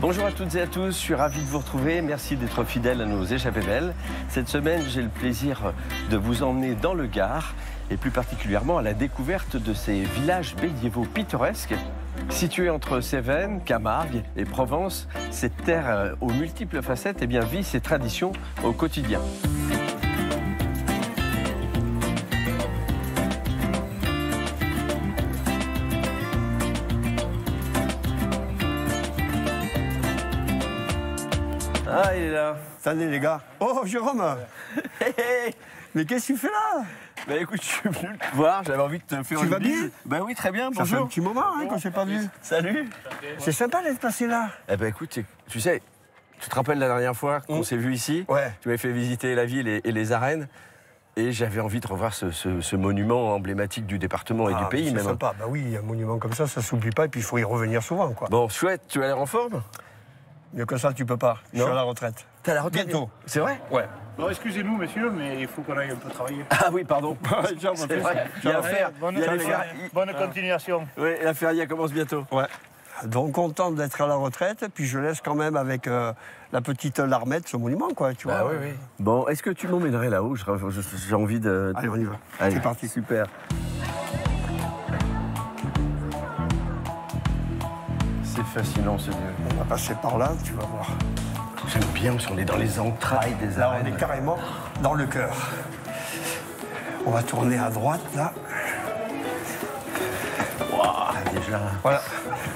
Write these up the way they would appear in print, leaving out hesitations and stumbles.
Bonjour à toutes et à tous, je suis ravi de vous retrouver. Merci d'être fidèles à nos échappées belles. Cette semaine, j'ai le plaisir de vous emmener dans le Gard et plus particulièrement à la découverte de ces villages médiévaux pittoresques. Situés entre Cévennes, Camargue et Provence, cette terre aux multiples facettes vit ses traditions au quotidien. Ah, il est là. Salut les gars. Oh, Jérôme. Mais qu'est-ce que tu fais là? Bah écoute, je suis venu te voir, j'avais envie de te faire une bise. Tu vas bien? Bah oui, très bien, bonjour. Ça fait un petit moment qu'on ne s'est pas vu. Salut. C'est sympa d'être passé là. Eh ben écoute, tu sais, tu te rappelles la dernière fois qu'on s'est vu ici? Ouais. Tu m'avais fait visiter la ville et les arènes. Et j'avais envie de revoir ce monument emblématique du département et du pays même. C'est sympa, bah oui, un monument comme ça s'oublie pas et puis il faut y revenir souvent, quoi. Bon, chouette, tu as l'air en forme? Mieux que ça, tu peux pas. Je suis à la retraite. T'es à la retraite? Bientôt. C'est vrai? Ouais. Bon, excusez-nous, messieurs, mais il faut qu'on aille un peu travailler. Ah oui, pardon. C'est vrai. Il y a l'affaire. Bonne continuation. Oui, la feria commence bientôt. Ouais. Donc content d'être à la retraite, puis je laisse quand même avec la petite larmette ce monument, quoi, tu vois. Ah oui, oui. Bon, est-ce que tu m'emmènerais là-haut? J'ai envie de... Allez, on y va. Allez, c'est parti. Super. C'est fascinant, ce lieu. On va passer par là, tu vas voir. J'aime bien parce qu'on est dans les entrailles des Là, arènes. on est carrément dans le cœur. On va tourner à droite, là. Wow, déjà... Voilà.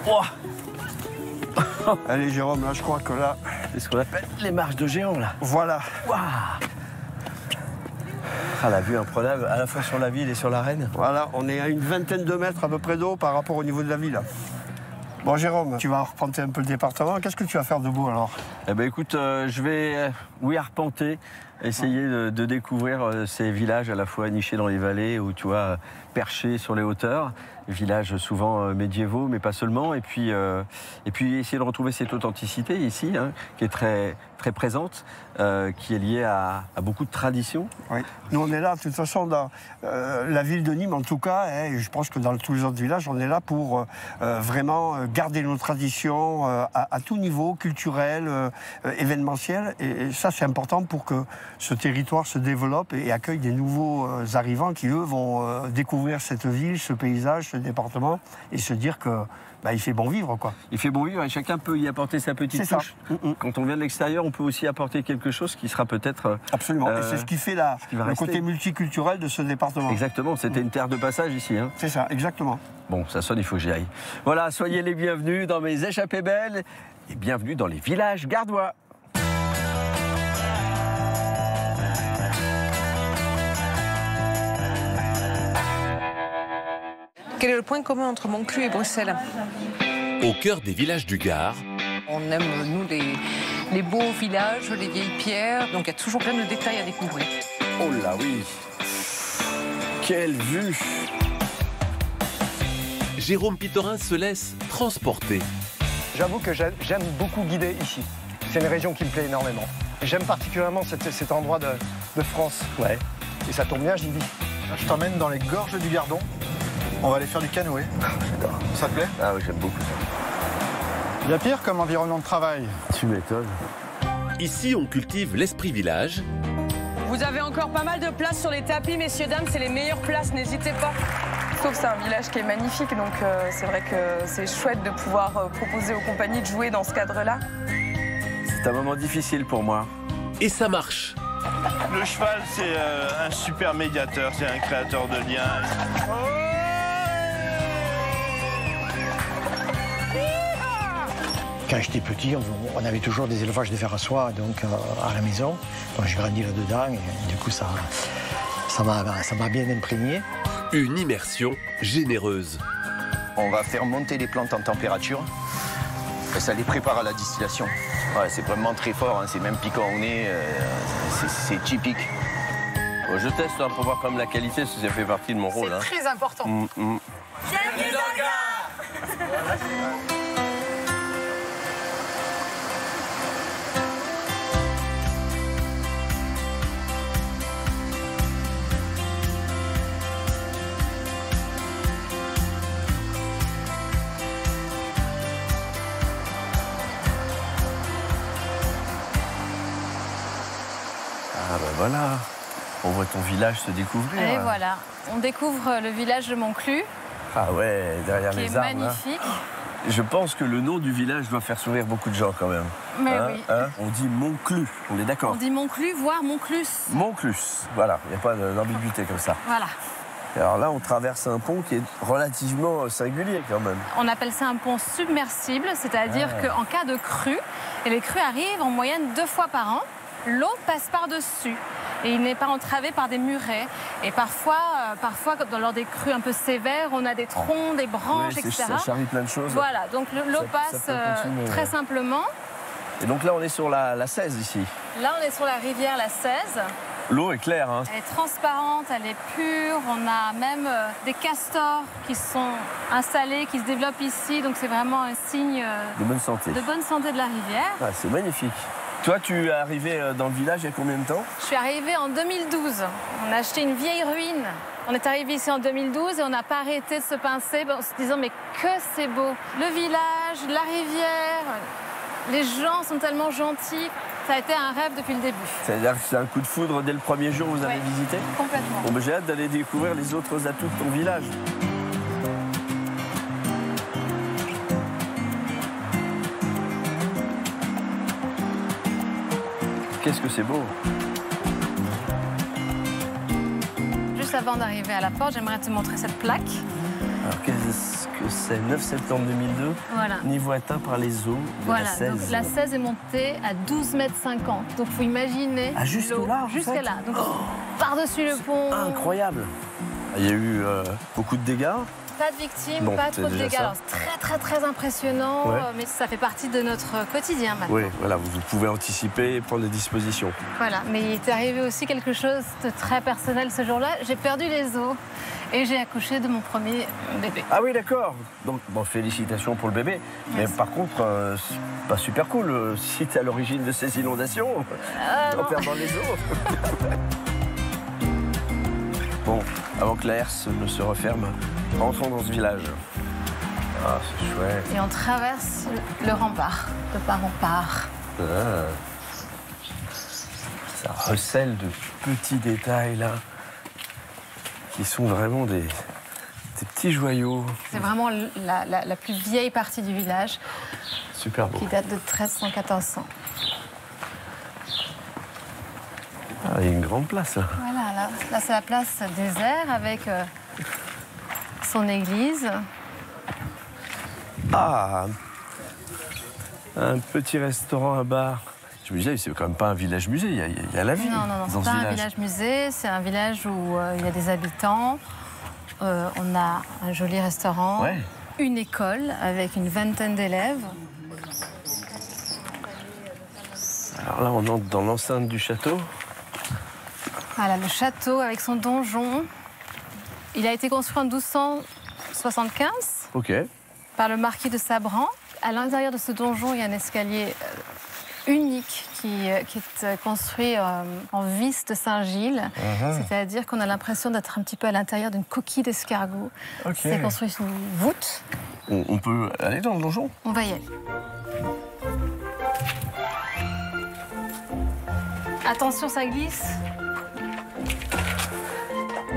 Wow. Allez, Jérôme, là, je crois que là... C'est ce qu'on appelle les marches de géant, là. Voilà. Wow. Ah, la vue imprenable, à la fois sur la ville et sur l'arène. Voilà, on est à une vingtaine de mètres à peu près d'eau par rapport au niveau de la ville. Bon, Jérôme, tu vas arpenter un peu le département. Qu'est-ce que tu vas faire de beau, alors? Eh ben, écoute, je vais, arpenter, essayer de découvrir ces villages à la fois nichés dans les vallées ou, tu vois, perchés sur les hauteurs. Villages souvent médiévaux, mais pas seulement. Et puis essayer de retrouver cette authenticité ici, hein, qui est très, très présente, qui est liée à beaucoup de traditions. Oui. Nous, on est là, de toute façon, dans la ville de Nîmes, en tout cas, et je pense que dans tous les autres villages, on est là pour vraiment garder nos traditions à tout niveau, culturel, événementiel. Et ça, c'est important pour que ce territoire se développe et accueille des nouveaux arrivants qui, eux, vont découvrir cette ville, ce paysage, ce département, et se dire que il fait bon vivre, quoi. Il fait bon vivre et chacun peut y apporter sa petite touche. Quand on vient de l'extérieur, on peut aussi apporter quelque chose qui sera peut-être... Absolument, et c'est ce qui fait le côté multiculturel de ce département. Exactement, c'était une terre de passage ici. Hein. C'est ça, exactement. Bon, ça sonne, il faut que j'y aille. Voilà, soyez les bienvenus dans mes échappées belles et bienvenue dans les villages gardois. Quel est le point commun entre Montclus et Bruxelles? Au cœur des villages du Gard. On aime, nous, les beaux villages, les vieilles pierres. Donc il y a toujours plein de détails à découvrir. Oh là oui! Quelle vue! Jérôme Pittorin se laisse transporter. J'avoue que j'aime beaucoup guider ici. C'est une région qui me plaît énormément. J'aime particulièrement cet endroit de France. Ouais. Et ça tombe bien, j'y vis. Je t'emmène dans les gorges du Gardon. On va aller faire du canoë. J'adore. Ça te plaît? Ah oui, j'aime beaucoup ça. Il y a pire comme environnement de travail. Tu m'étonnes. Ici, on cultive l'esprit village. Vous avez encore pas mal de place sur les tapis, messieurs, dames. C'est les meilleures places, n'hésitez pas. Je trouve que c'est un village qui est magnifique, donc c'est vrai que c'est chouette de pouvoir proposer aux compagnies de jouer dans ce cadre-là. C'est un moment difficile pour moi. Et ça marche. Le cheval, c'est un super médiateur, c'est un créateur de liens. Quand j'étais petit, on avait toujours des élevages de vers à soie donc, à la maison. Donc j'ai grandi là-dedans et du coup ça m'a bien imprégné. Une immersion généreuse. On va faire monter les plantes en température et ça les prépare à la distillation. Ouais, c'est vraiment très fort, hein, c'est même piquant au nez, c'est typique. Bon, je teste pour voir comme la qualité, si ça fait partie de mon rôle. C'est très important. Bienvenue dans le Gard. ben voilà, on voit ton village se découvrir. Et voilà, on découvre le village de Monclus. Ah ouais, derrière les arbres. Qui est magnifique. Je pense que le nom du village doit faire sourire beaucoup de gens quand même. Mais oui. On dit Monclus, on est d'accord. On dit Monclus, voire Monclus. Monclus, voilà, il n'y a pas d'ambiguïté comme ça. Voilà. Et alors là, on traverse un pont qui est relativement singulier quand même. On appelle ça un pont submersible, c'est-à-dire qu'en cas de crue, et les crues arrivent en moyenne 2 fois par an, l'eau passe par-dessus. Et il n'est pas entravé par des murets. Et parfois, lors des crues un peu sévères, on a des troncs, des branches, etc. Ça charrie plein de choses. Voilà, donc l'eau passe très simplement. Et donc là, on est sur la 16 ici. Là, on est sur la rivière la 16. L'eau est claire. Hein. Elle est transparente, elle est pure. On a même des castors qui sont installés, qui se développent ici. Donc c'est vraiment un signe de bonne santé. De bonne santé de la rivière. Ah, c'est magnifique. Toi, tu es arrivé dans le village il y a combien de temps? Je suis arrivée en 2012. On a acheté une vieille ruine. On est arrivé ici en 2012 et on n'a pas arrêté de se pincer en se disant mais que c'est beau. Le village, la rivière, les gens sont tellement gentils. Ça a été un rêve depuis le début. C'est-à-dire que c'est un coup de foudre dès le premier jour où vous avez visité? Complètement. Bon, ben, j'ai hâte d'aller découvrir les autres atouts de ton village. Qu'est-ce que c'est beau! Juste avant d'arriver à la porte, j'aimerais te montrer cette plaque. Alors qu'est-ce que c'est? 9 septembre 2002, voilà. Niveau atteint par les eaux de la 16. Donc la 16 est montée à 12,50 m. Donc il faut imaginer jusque là, jusqu'à là. Donc par-dessus le pont. Incroyable! Il y a eu beaucoup de dégâts. Pas de victimes, pas trop de dégâts. Alors, c'est très impressionnant, mais ça fait partie de notre quotidien maintenant. Oui, voilà, vous pouvez anticiper et prendre des dispositions. Voilà, mais il est arrivé aussi quelque chose de très personnel ce jour-là. J'ai perdu les os et j'ai accouché de mon premier bébé. Ah oui, d'accord. Donc, bon, félicitations pour le bébé. Merci. Mais par contre, c'est pas super cool si tu es à l'origine de ces inondations, en perdant les os. Bon, avant que la herse ne se referme, rentrons dans ce village. Ah, c'est chouette. Et on traverse le rempart, de part en part. Ah. Ça recèle de petits détails, là, qui sont vraiment des petits joyaux. C'est vraiment la plus vieille partie du village. Super beau. Qui date de 1300-1400. Ah, il y a une grande place, là. Voilà, là c'est la place désert avec son église. Ah, un petit restaurant, un bar. Je me disais, c'est quand même pas un village-musée, il y a la vie. Non, c'est pas un village-musée, c'est un village où il y a des habitants. On a un joli restaurant, une école avec une vingtaine d'élèves. Alors là, on entre dans l'enceinte du château. Voilà, le château avec son donjon. Il a été construit en 1275 par le marquis de Sabran. À l'intérieur de ce donjon, il y a un escalier unique qui est construit en vis de Saint-Gilles. C'est-à-dire qu'on a l'impression d'être un petit peu à l'intérieur d'une coquille d'escargot. C'est construit sous une voûte. On peut aller dans le donjon? On va y aller. Attention, ça glisse.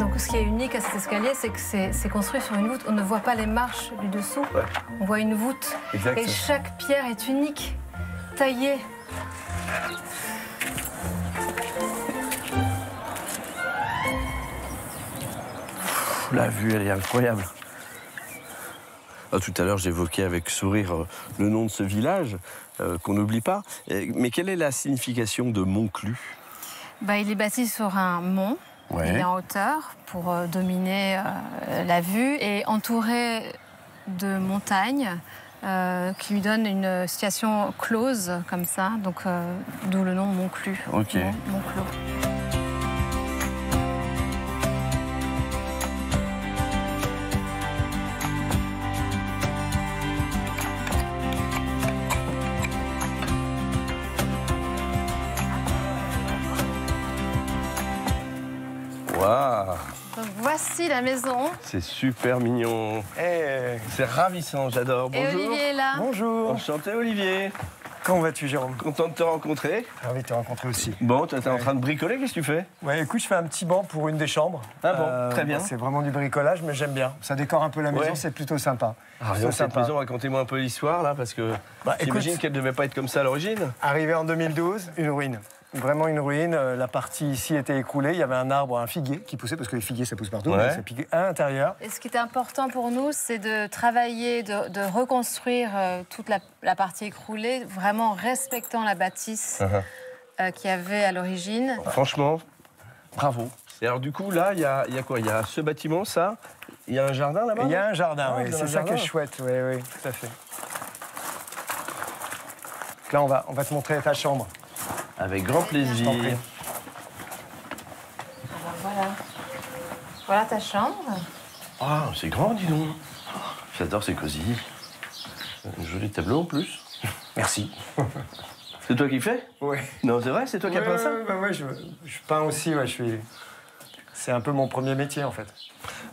Donc ce qui est unique à cet escalier, c'est que c'est construit sur une voûte. On ne voit pas les marches du dessous. On voit une voûte. Exact. Et chaque pierre est unique, taillée. La vue, elle est incroyable. Ah, tout à l'heure, j'évoquais avec sourire le nom de ce village, qu'on n'oublie pas. Mais quelle est la signification de Monclus? Il est bâti sur un mont. Il est en hauteur pour dominer la vue et entouré de montagnes qui lui donnent une situation close comme ça, donc d'où le nom Monclus. Monclos. Waouh! Donc voici la maison. C'est super mignon. C'est ravissant, j'adore. Bonjour. Et Olivier est là. Bonjour. Enchanté, Olivier. Comment vas-tu, Jérôme? Content de te rencontrer. Ravi de te rencontrer aussi. Bon, tu es en train de bricoler, qu'est-ce que tu fais? Ouais, écoute, je fais un petit banc pour une des chambres. Ah bon, très bien. C'est vraiment du bricolage, mais j'aime bien. Ça décore un peu la maison, c'est plutôt sympa. Cette maison, racontez-moi un peu l'histoire, là, parce que j'imagine qu'elle ne devait pas être comme ça à l'origine. Arrivé en 2012, une ruine. Vraiment une ruine. La partie ici était écroulée. Il y avait un arbre, un figuier qui poussait, parce que les figuiers, ça pousse partout. Ouais. Ça piquait à l'intérieur. Et ce qui est important pour nous, c'est de travailler, de reconstruire toute la partie écroulée, vraiment en respectant la bâtisse qu'il y avait à l'origine. Franchement, bravo. Et alors du coup, là, il y a quoi? Il y a ce bâtiment, ça. Il y a un jardin là-bas? Il y a un jardin, oui. C'est ça qui est chouette. Oui, oui, tout à fait. Là, on va te montrer ta chambre. Avec grand plaisir. Voilà. Voilà ta chambre. Ah, c'est grand, dis donc. J'adore, c'est cosy. Un joli tableau en plus. Merci. C'est toi qui fais? Oui. Non, c'est vrai? C'est toi qui as peint ça? Oui, je peins aussi. Ouais, c'est un peu mon premier métier, en fait.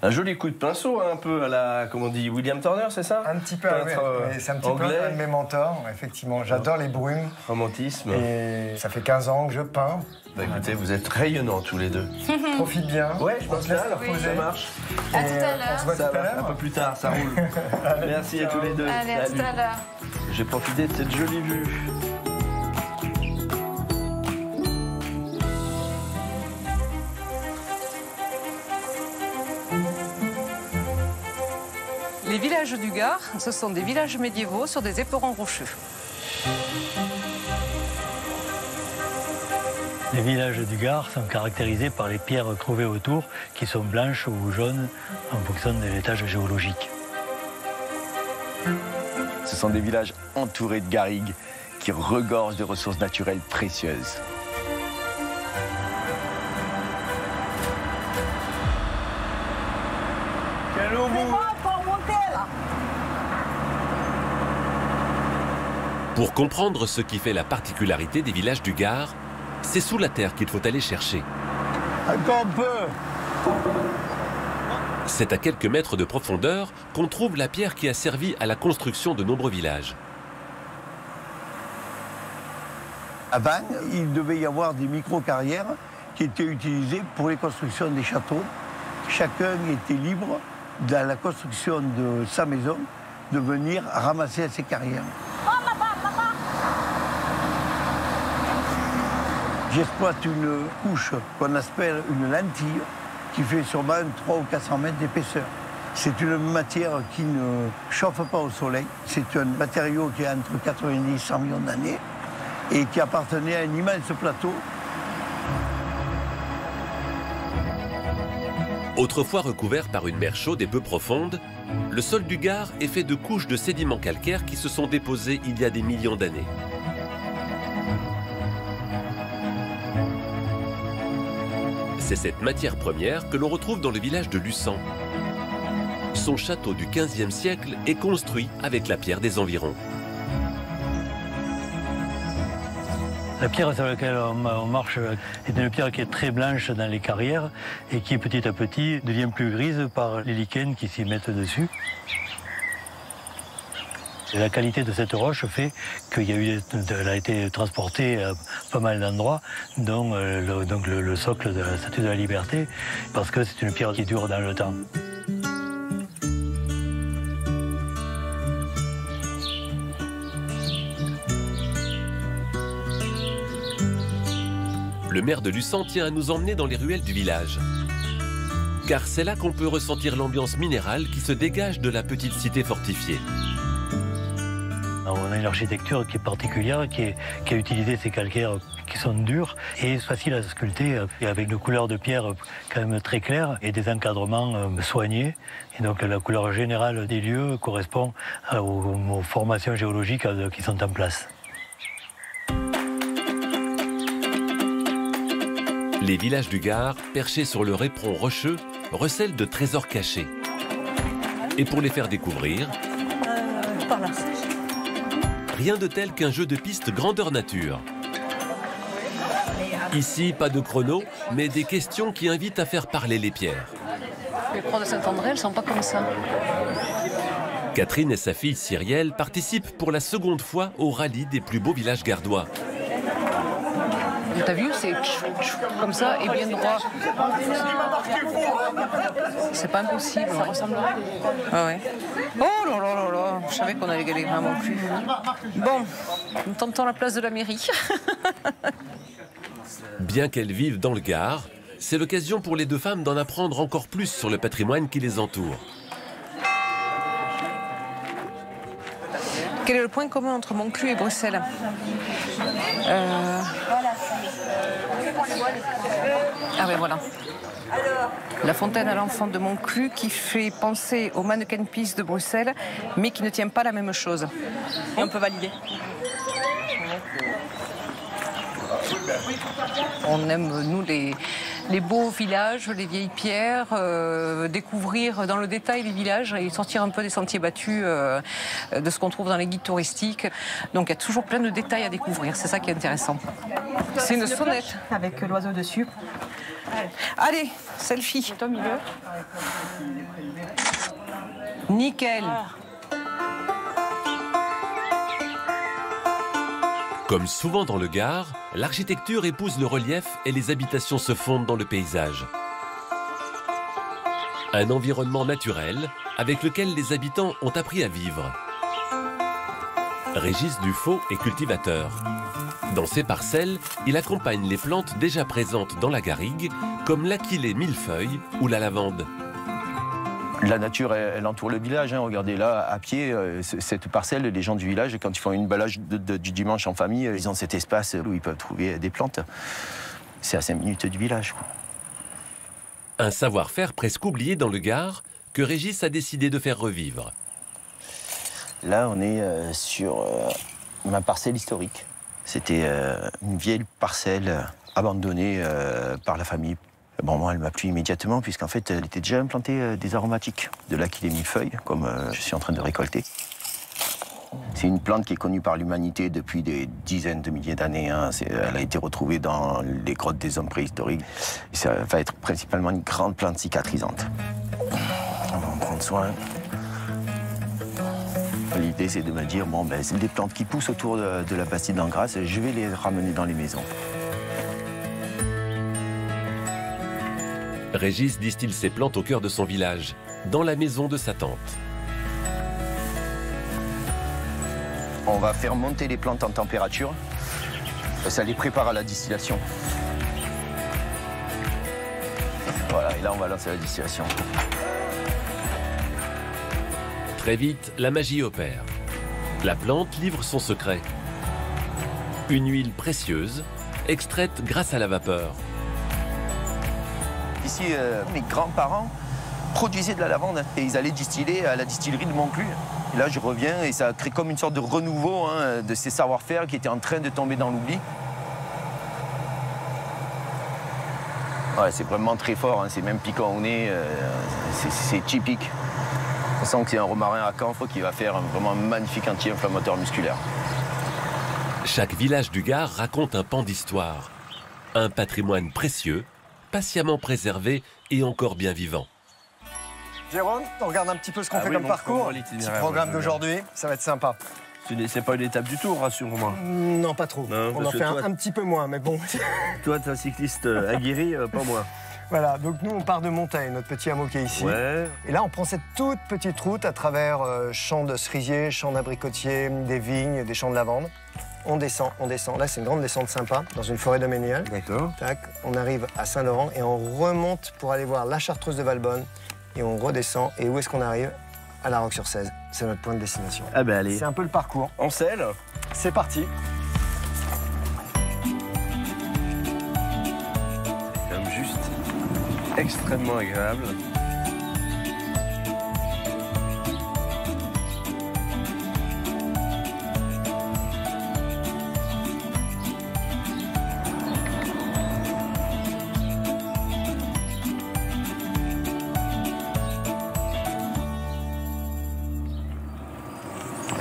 Un joli coup de pinceau, hein, un peu à la, comment on dit, William Turner, c'est ça? Un petit peu, oui. C'est un petit peu un de mes mentors, effectivement. J'adore les brumes. Romantisme. Et ça fait 15 ans que je peins. Bah écoutez, vous êtes rayonnants tous les deux. Profite bien. Ouais, je pense que là, ça marche. À tout à l'heure. On se voit tout à l'heure. Un peu plus tard, ça roule. Merci à tous les deux. Allez, à tout à l'heure. J'ai profité de cette jolie vue. Les villages du Gard, ce sont des villages médiévaux sur des éperons rocheux. Les villages du Gard sont caractérisés par les pierres trouvées autour, qui sont blanches ou jaunes en fonction de l'étage géologique. Ce sont des villages entourés de garrigues qui regorgent de ressources naturelles précieuses. Quel eau vous... Pour comprendre ce qui fait la particularité des villages du Gard, c'est sous la terre qu'il faut aller chercher. Encore un peu. C'est à quelques mètres de profondeur qu'on trouve la pierre qui a servi à la construction de nombreux villages. Avant, il devait y avoir des micro-carrières qui étaient utilisées pour les constructions des châteaux. Chacun était libre, dans la construction de sa maison, de venir ramasser ces carrières. J'exploite une couche qu'on appelle une lentille qui fait sûrement 300 ou 400 mètres d'épaisseur. C'est une matière qui ne chauffe pas au soleil. C'est un matériau qui a entre 90 et 100 millions d'années et qui appartenait à un immense plateau. Autrefois recouvert par une mer chaude et peu profonde, le sol du Gard est fait de couches de sédiments calcaires qui se sont déposés il y a des millions d'années. C'est cette matière première que l'on retrouve dans le village de Luçan. Son château du XVe siècle est construit avec la pierre des environs. La pierre sur laquelle on marche est une pierre qui est très blanche dans les carrières et qui petit à petit devient plus grise par les lichens qui s'y mettent dessus. Et la qualité de cette roche fait qu'elle a été transportée à pas mal d'endroits, dont le socle de la Statue de la Liberté, parce que c'est une pierre qui dure dans le temps. Le maire de Luçan tient à nous emmener dans les ruelles du village. Car c'est là qu'on peut ressentir l'ambiance minérale qui se dégage de la petite cité fortifiée. On a une architecture qui est particulière, qui a utilisé ces calcaires qui sont durs et faciles à sculpter, et avec une couleur de pierre quand même très claire et des encadrements soignés. Et donc la couleur générale des lieux correspond aux formations géologiques qui sont en place. Les villages du Gard, perchés sur le éperon rocheux, recèlent de trésors cachés. Et pour les faire découvrir, rien de tel qu'un jeu de piste grandeur nature. Ici, pas de chrono, mais des questions qui invitent à faire parler les pierres. Les croix de Saint-André, elles ne sont pas comme ça. Catherine et sa fille Cyrielle participent pour la seconde fois au rallye des plus beaux villages gardois. T'as vu, c'est comme ça et bien droit. C'est pas impossible, ça ressemble à... Ah ouais. Oh là là là là, je savais qu'on allait galérer à mon cul. Bon, nous tentons la place de la mairie. Bien qu'elles vivent dans le Gard, c'est l'occasion pour les deux femmes d'en apprendre encore plus sur le patrimoine qui les entoure. Quel est le point commun entre Montclus et Bruxelles? Ah ben voilà. La fontaine à l'enfant de Montclus qui fait penser au Mannequin Peace de Bruxelles, mais qui ne tient pas la même chose. Et on peut valider. On aime, nous, les beaux villages, les vieilles pierres, découvrir dans le détail les villages et sortir un peu des sentiers battus de ce qu'on trouve dans les guides touristiques. Donc il y a toujours plein de détails à découvrir, c'est ça qui est intéressant. C'est une sonnette. Avec l'oiseau dessus. Allez, selfie. Nickel. Comme souvent dans le Gard, l'architecture épouse le relief et les habitations se fondent dans le paysage. Un environnement naturel avec lequel les habitants ont appris à vivre. Régis Dufaux est cultivateur. Dans ses parcelles, il accompagne les plantes déjà présentes dans la garrigue, comme l'aquilée millefeuille ou la lavande. La nature, elle entoure le village. Hein. Regardez là, à pied, cette parcelle, les gens du village, quand ils font une balade du dimanche en famille, ils ont cet espace où ils peuvent trouver des plantes. C'est à 5 minutes du village. Quoi. Un savoir-faire presque oublié dans le Gard que Régis a décidé de faire revivre. Là, on est sur ma parcelle historique. C'était une vieille parcelle abandonnée par la famille. Bon, moi, elle m'a plu immédiatement, puisqu'en fait, elle était déjà implantée des aromatiques, de l'aquilée millefeuille, comme je suis en train de récolter. C'est une plante qui est connue par l'humanité depuis des dizaines de milliers d'années. Hein. Elle a été retrouvée dans les grottes des hommes préhistoriques. Et ça va être principalement une grande plante cicatrisante. On va en prendre soin. L'idée, c'est de me dire, bon, ben, c'est des plantes qui poussent autour de la Bastide d'Angrasse, je vais les ramener dans les maisons. Régis distille ses plantes au cœur de son village, dans la maison de sa tante. On va faire monter les plantes en température. Ça les prépare à la distillation. Voilà, et là, on va lancer la distillation. Très vite, la magie opère. La plante livre son secret. Une huile précieuse, extraite grâce à la vapeur. Ici, mes grands-parents produisaient de la lavande et ils allaient distiller à la distillerie de Montclus. Et là, je reviens et ça crée comme une sorte de renouveau hein, de ces savoir-faire qui étaient en train de tomber dans l'oubli. Ouais, c'est vraiment très fort, hein, c'est même piquant au nez, c'est typique. On sent que c'est un romarin à camphre qui va faire vraiment un magnifique anti-inflammatoire musculaire. Chaque village du Gard raconte un pan d'histoire. Un patrimoine précieux, patiemment préservé et encore bien vivant. Jérôme, on regarde un petit peu ce qu'on fait comme parcours. Petit programme d'aujourd'hui, ça va être sympa. C'est pas une étape du tour, rassure-moi. Non, pas trop. Non, on en fait un petit peu moins, mais bon. Toi, t'es un cycliste aguerri, pas moi. Voilà, donc nous, on part de Montagne, notre petit hameau qui est ici. Ouais. Et là, on prend cette toute petite route à travers champs de cerisiers, champs d'abricotiers, des vignes, des champs de lavande. On descend, on descend. Là, c'est une grande descente sympa, dans une forêt domaniale. D'accord. Tac, on arrive à Saint-Laurent et on remonte pour aller voir la Chartreuse de Valbonne. Et on redescend. Et où est-ce qu'on arrive? À La Roque-sur-Cèze. C'est notre point de destination. Ah ben allez. C'est un peu le parcours. En selle. C'est parti. C'est quand même juste extrêmement agréable.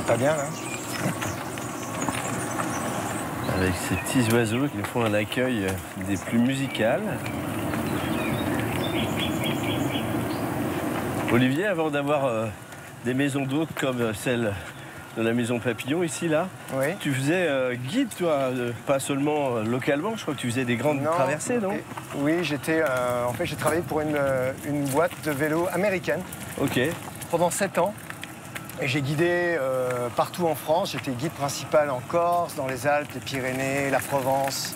Pas bien, là. Avec ces petits oiseaux qui font un accueil des plus musicales. Olivier, avant d'avoir des maisons d'hôtes comme celle de la maison Papillon, ici, là. Oui. Tu faisais guide, toi, pas seulement localement, je crois que tu faisais des grandes traversées, non? Oui, en fait, j'ai travaillé pour une boîte de vélo américaine. Ok. Pendant 7 ans. Et j'ai guidé partout en France. J'étais guide principal en Corse, dans les Alpes, les Pyrénées, la Provence,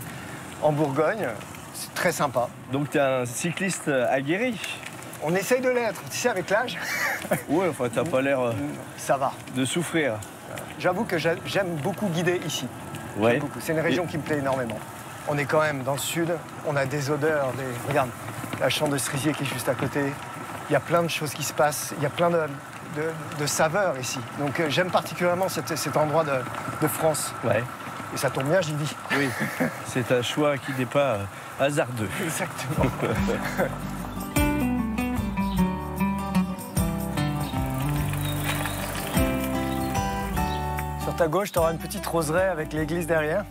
en Bourgogne. C'est très sympa. Donc tu es un cycliste aguerri? On essaye de l'être, tu sais, avec l'âge. Oui, enfin, t'as pas l'air ça va. De souffrir. J'avoue que j'aime beaucoup guider ici. Ouais. C'est une région qui me plaît énormément. On est quand même dans le sud, on a des odeurs, regarde, la chambre de cerisier qui est juste à côté. Il y a plein de choses qui se passent, il y a plein de saveurs ici. Donc j'aime particulièrement cet endroit de France. Ouais. Et ça tombe bien, j'y vis. Oui, c'est un choix qui n'est pas hasardeux. Exactement. Sur ta gauche, tu auras une petite roseraie avec l'église derrière.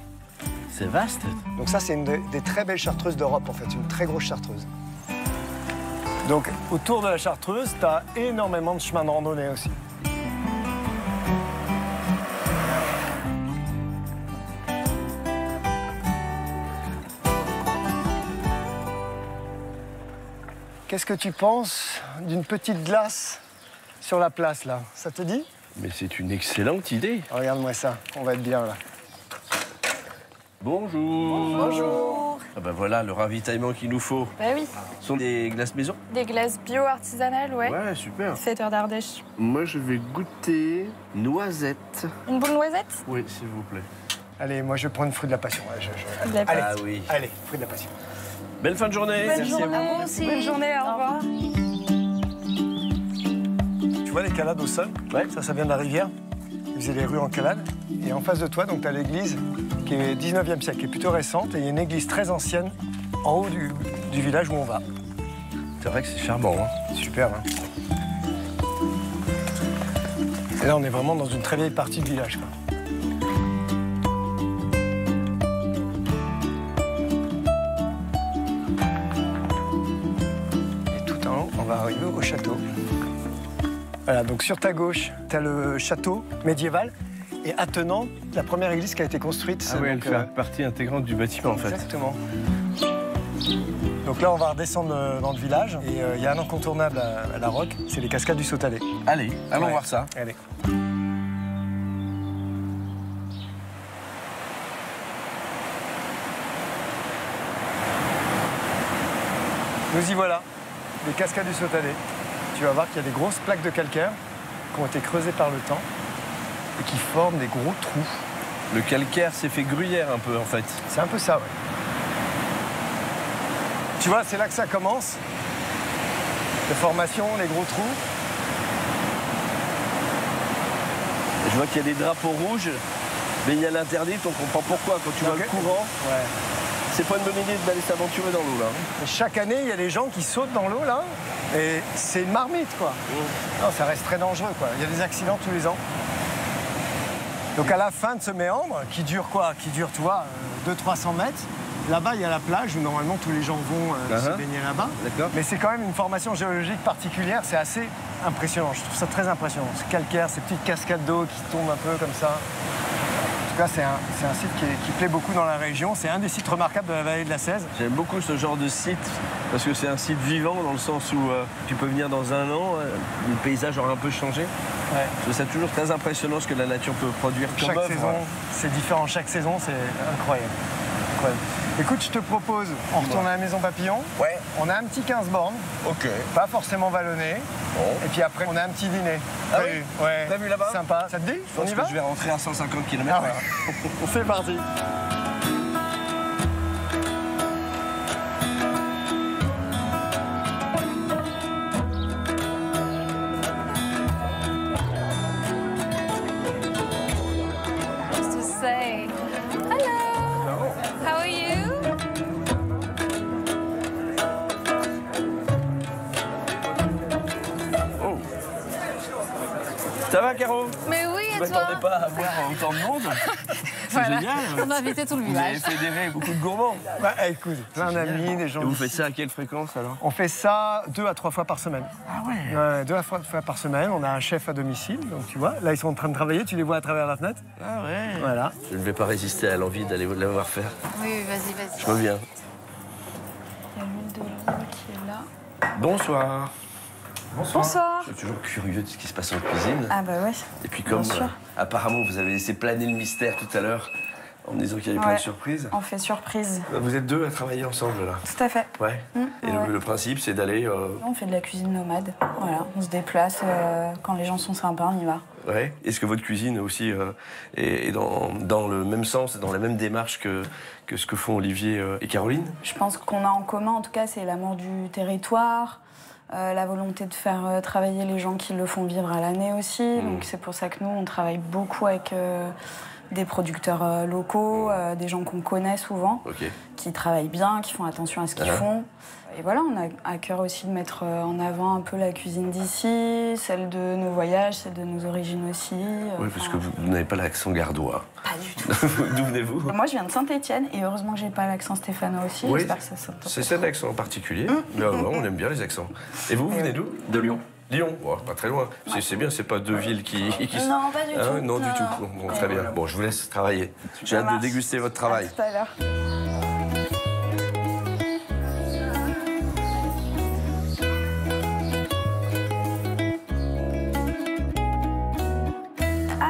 C'est vaste. Donc ça, c'est une des très belles chartreuses d'Europe, en fait, une très grosse chartreuse. Donc autour de la chartreuse, tu as énormément de chemins de randonnée aussi. Qu'est-ce que tu penses d'une petite glace sur la place, là? Ça te dit? Mais c'est une excellente idée. Regarde-moi ça, on va être bien, là. Bonjour. Bonjour. Ah ben voilà, le ravitaillement qu'il nous faut. Bah oui. Ce sont des glaces maison? Des glaces bio-artisanales, ouais. Ouais, super. Fêteur d'Ardèche. Moi, je vais goûter noisette. Une boule noisette? Oui, s'il vous plaît. Allez, moi, je prends une fruit de la passion. Allez. Ah oui. Allez, fruit de la passion. Belle fin de journée. Bonne journée. À vous aussi. Bonne journée, au revoir. Tu vois les calades au sol? Ouais. Ça vient de la rivière. Ils faisaient les rues en calade. Et en face de toi, tu as l'église qui est 19e siècle, qui est plutôt récente. Et il y a une église très ancienne en haut du village où on va. C'est vrai que c'est charmant. Hein. Super. Hein. Et là, on est vraiment dans une très vieille partie du village, quoi. Et tout en haut, on va arriver au château. Voilà, donc sur ta gauche, tu as le château médiéval. Et attenant, la première église qui a été construite. Ah oui, elle fait partie intégrante du bâtiment, en fait. Exactement. Donc là, on va redescendre dans le village. Et il y a un incontournable à la Roque, c'est les cascades du Sautalais. Allez, allons voir ça. Allez. Nous y voilà, les cascades du Sautalais. Tu vas voir qu'il y a des grosses plaques de calcaire qui ont été creusées par le temps et qui forment des gros trous. Le calcaire s'est fait gruyère un peu, en fait. C'est un peu ça, ouais. Tu vois, c'est là que ça commence. Les formations, les gros trous. Et je vois qu'il y a des drapeaux rouges, mais il y a l'interdit, on comprend pourquoi. Quand tu vois le courant, ouais. C'est pas une bonne idée d'aller s'aventurer dans l'eau, là. Et chaque année, il y a des gens qui sautent dans l'eau, là, et c'est une marmite, quoi. Non, ça reste très dangereux, quoi. Il y a des accidents tous les ans. Donc à la fin de ce méandre, qui dure quoi? Qui dure, tu vois, 200-300 mètres, là-bas, il y a la plage où normalement tous les gens vont se baigner là-bas. D'accord. Mais c'est quand même une formation géologique particulière, c'est assez impressionnant. Je trouve ça très impressionnant. Ce calcaire, ces petites cascades d'eau qui tombent un peu comme ça. En tout cas, c'est un site qui plaît beaucoup dans la région. C'est un des sites remarquables de la vallée de la Cèze. J'aime beaucoup ce genre de site, parce que c'est un site vivant, dans le sens où tu peux venir dans un an, le paysage aura un peu changé. Ouais. Je trouve ça toujours très impressionnant ce que la nature peut produire comme Chaque œuvre. saison, c'est différent. Chaque saison, c'est incroyable. Incroyable. Écoute, je te propose, on retourne à la maison Papillon. Ouais. On a un petit 15 bornes. Ok. Pas forcément vallonné. Bon. Et puis après, on a un petit dîner. Ah oui? Ouais. T'as vu là-bas? Sympa. Ça te dit? Je pense que je vais rentrer à 150 km. Ah ouais. C'est parti. Just to say, hello. How are you? Oh. Ça va, Caro? Mais oui, et Je toi? m'attendais pas à voir autant de monde. c'est génial. On a invité tout le Vous avez village. fédéré beaucoup de gourmands. Bah, écoute, plein d'amis, des gens. Et vous faites ça à quelle fréquence alors? On fait ça 2 à 3 fois par semaine. Ah ouais. 2 à 3 fois par semaine. On a un chef à domicile, donc tu vois. Là, ils sont en train de travailler. Tu les vois à travers la fenêtre. Ah ouais. Voilà. Je ne vais pas résister à l'envie d'aller la voir faire. Oui, vas-y. Je reviens. Il y a l'huile d'olive qui est là. Bonsoir. Bonsoir. Je suis toujours curieux de ce qui se passe en cuisine. Ah bah ouais. Et puis comme apparemment vous avez laissé planer le mystère tout à l'heure en me disant qu'il y avait plein de surprises. On fait surprise. Vous êtes 2 à travailler ensemble là. Tout à fait. Ouais. Et le principe c'est d'aller. On fait de la cuisine nomade. Voilà, on se déplace quand les gens sont sympas, on y va. Ouais. Est-ce que votre cuisine aussi est dans le même sens, dans la même démarche que ce que font Olivier et Caroline? Je pense qu'on a en commun, en tout cas, c'est l'amour du territoire, la volonté de faire travailler les gens qui le font vivre à l'année aussi. Donc c'est pour ça que nous, on travaille beaucoup avec des producteurs locaux, des gens qu'on connaît souvent, qui travaillent bien, qui font attention à ce qu'ils font. Et voilà, on a à cœur aussi de mettre en avant un peu la cuisine d'ici, celle de nos voyages, celle de nos origines aussi. Oui, parce que vous n'avez pas l'accent gardois. Pas du tout. D'où venez-vous? Moi, je viens de Saint-Étienne et heureusement que j'ai pas l'accent stéphanois aussi. Oui, j'espère que ça s'entend. c'est cet accent en particulier. Mais on aime bien les accents. Et vous venez d'où? De Lyon. Lyon, oh, pas très loin. C'est bien, c'est pas 2 villes qui... Non, pas du tout. Non, du tout. Bon, très bien. Bon, je vous laisse travailler. J'ai hâte de déguster votre travail. À tout à l'heure.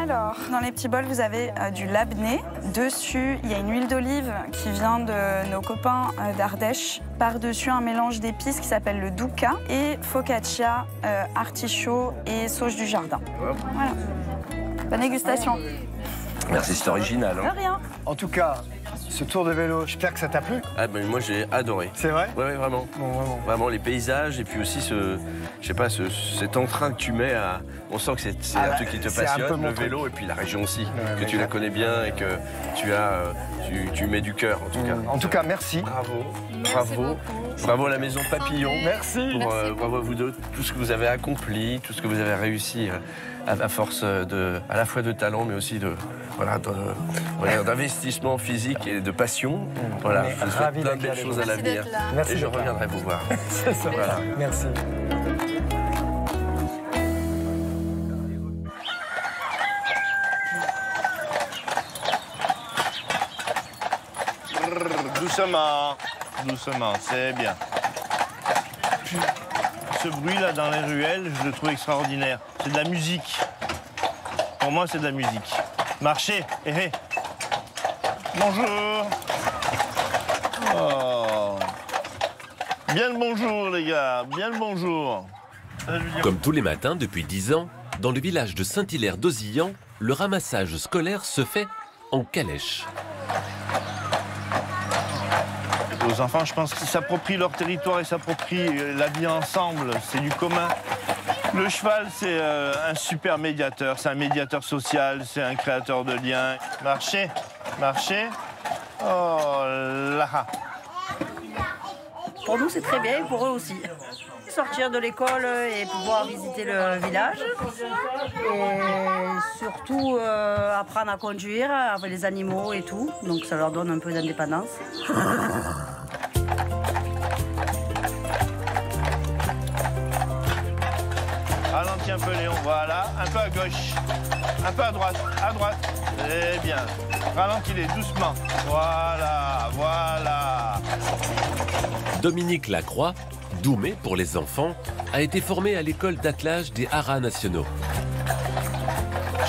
Alors, dans les petits bols, vous avez du labné. Dessus, il y a une huile d'olive qui vient de nos copains d'Ardèche. Par-dessus, un mélange d'épices qui s'appelle le douka. Et focaccia, artichaut et sauge du jardin. Voilà. Bonne dégustation. Merci, c'est original. De rien. En tout cas, ce tour de vélo, j'espère que ça t'a plu. Ah ben moi j'ai adoré. C'est vrai? Oui, vraiment. Bon, vraiment. Vraiment les paysages et puis aussi cet entrain que tu mets à... On sent que c'est un truc qui te passionne, le vélo et puis la région aussi, que tu la connais bien et que tu mets du cœur en tout cas. En tout cas, merci. Bravo à la Maison Papillon. Merci. Bravo à vous deux, tout ce que vous avez accompli, tout ce que vous avez réussi à force à la fois de talent mais aussi d'investissement physique et de passion. Voilà, je vous souhaite plein de belles choses à l'avenir. Et je reviendrai vous voir. C'est ça. Voilà. Merci. Doucement, c'est bien. Ce bruit-là dans les ruelles, je le trouve extraordinaire. C'est de la musique. Pour moi, c'est de la musique. Marchez, Bonjour. Oh. Bien le bonjour, les gars, bien le bonjour. Comme tous les matins depuis 10 ans, dans le village de Saint-Hilaire d'Auzillan, le ramassage scolaire se fait en calèche. Aux enfants, je pense qu'ils s'approprient leur territoire et s'approprient la vie ensemble, c'est du commun. Le cheval, c'est un super médiateur, c'est un médiateur social, c'est un créateur de liens. Marchez. Oh là. Pour nous, c'est très bien et pour eux aussi. Sortir de l'école et pouvoir visiter le village. Et surtout apprendre à conduire avec les animaux et tout. Donc ça leur donne un peu d'indépendance. Ralentis un peu, Léon, voilà. Un peu à gauche, un peu à droite. Très bien. Ralentis-les doucement. Voilà. Dominique Lacroix, Doumé pour les enfants, a été formé à l'école d'attelage des haras nationaux.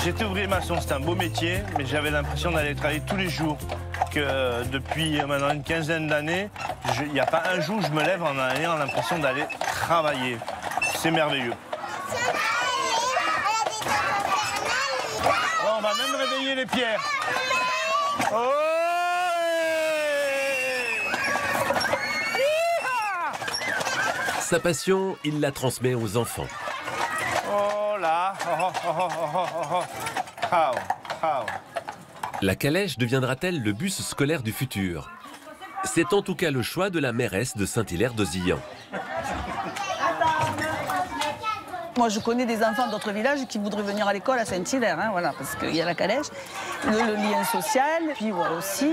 J'étais ouvrier maçon, c'est un beau métier, mais j'avais l'impression d'aller travailler tous les jours. Que depuis maintenant une quinzaine d'années, il n'y a pas un jour où je me lève en ayant l'impression d'aller travailler. C'est merveilleux. Oh, on va même réveiller les pierres. Oh, Sa passion, il la transmet aux enfants. oh là. La calèche deviendra-t-elle le bus scolaire du futur? C'est en tout cas le choix de la mairesse de Saint-Hilaire d'Auzillan. Moi, je connais des enfants d'autres villages qui voudraient venir à l'école à Saint-Hilaire, hein, voilà, parce qu'il y a la calèche, le lien social, puis voilà, aussi,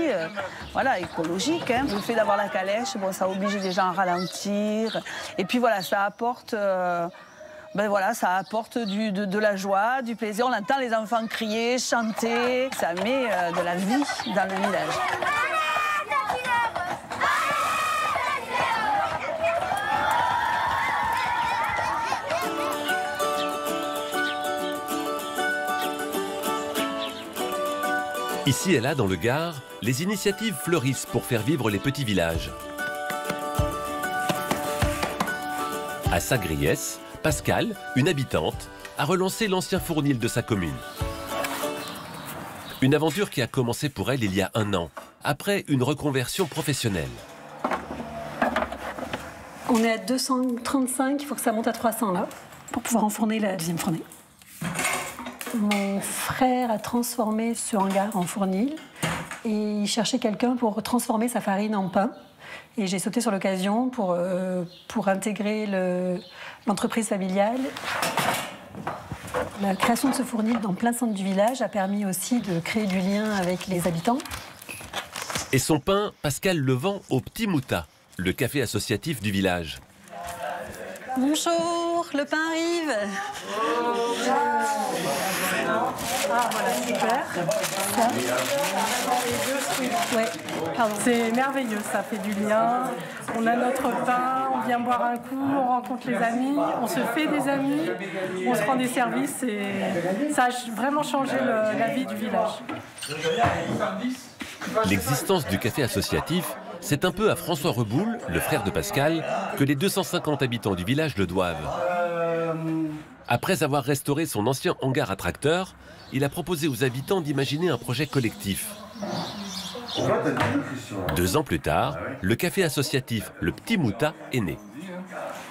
voilà, écologique. Hein. Le fait d'avoir la calèche, bon, ça oblige les gens à ralentir. Et puis voilà, ça apporte... Ben voilà, ça apporte de la joie, du plaisir. On entend les enfants crier, chanter. Ça met de la vie dans le village. Ici et là, dans le Gard, les initiatives fleurissent pour faire vivre les petits villages. À Sagriès, Pascal, une habitante, a relancé l'ancien fournil de sa commune. Une aventure qui a commencé pour elle il y a 1 an, après une reconversion professionnelle. On est à 235, il faut que ça monte à 300 là, pour pouvoir enfourner la deuxième fournée. Mon frère a transformé ce hangar en fournil et il cherchait quelqu'un pour transformer sa farine en pain. Et j'ai sauté sur l'occasion pour intégrer l'entreprise familiale. La création de ce fournil dans plein centre du village a permis aussi de créer du lien avec les habitants. Et son pain, Pascal le vend au Petit Mouta, le café associatif du village. Bonjour, le pain arrive. Ah voilà, super. Ouais. C'est merveilleux, ça fait du lien. On a notre pain, on vient boire un coup, on rencontre les amis, on se fait des amis, on se rend des services et ça a vraiment changé la vie du village. L'existence du café associatif, c'est un peu à François Reboul, le frère de Pascal, que les 250 habitants du village le doivent. Après avoir restauré son ancien hangar à tracteurs, il a proposé aux habitants d'imaginer un projet collectif. 2 ans plus tard, le café associatif Le Petit Mouta est né.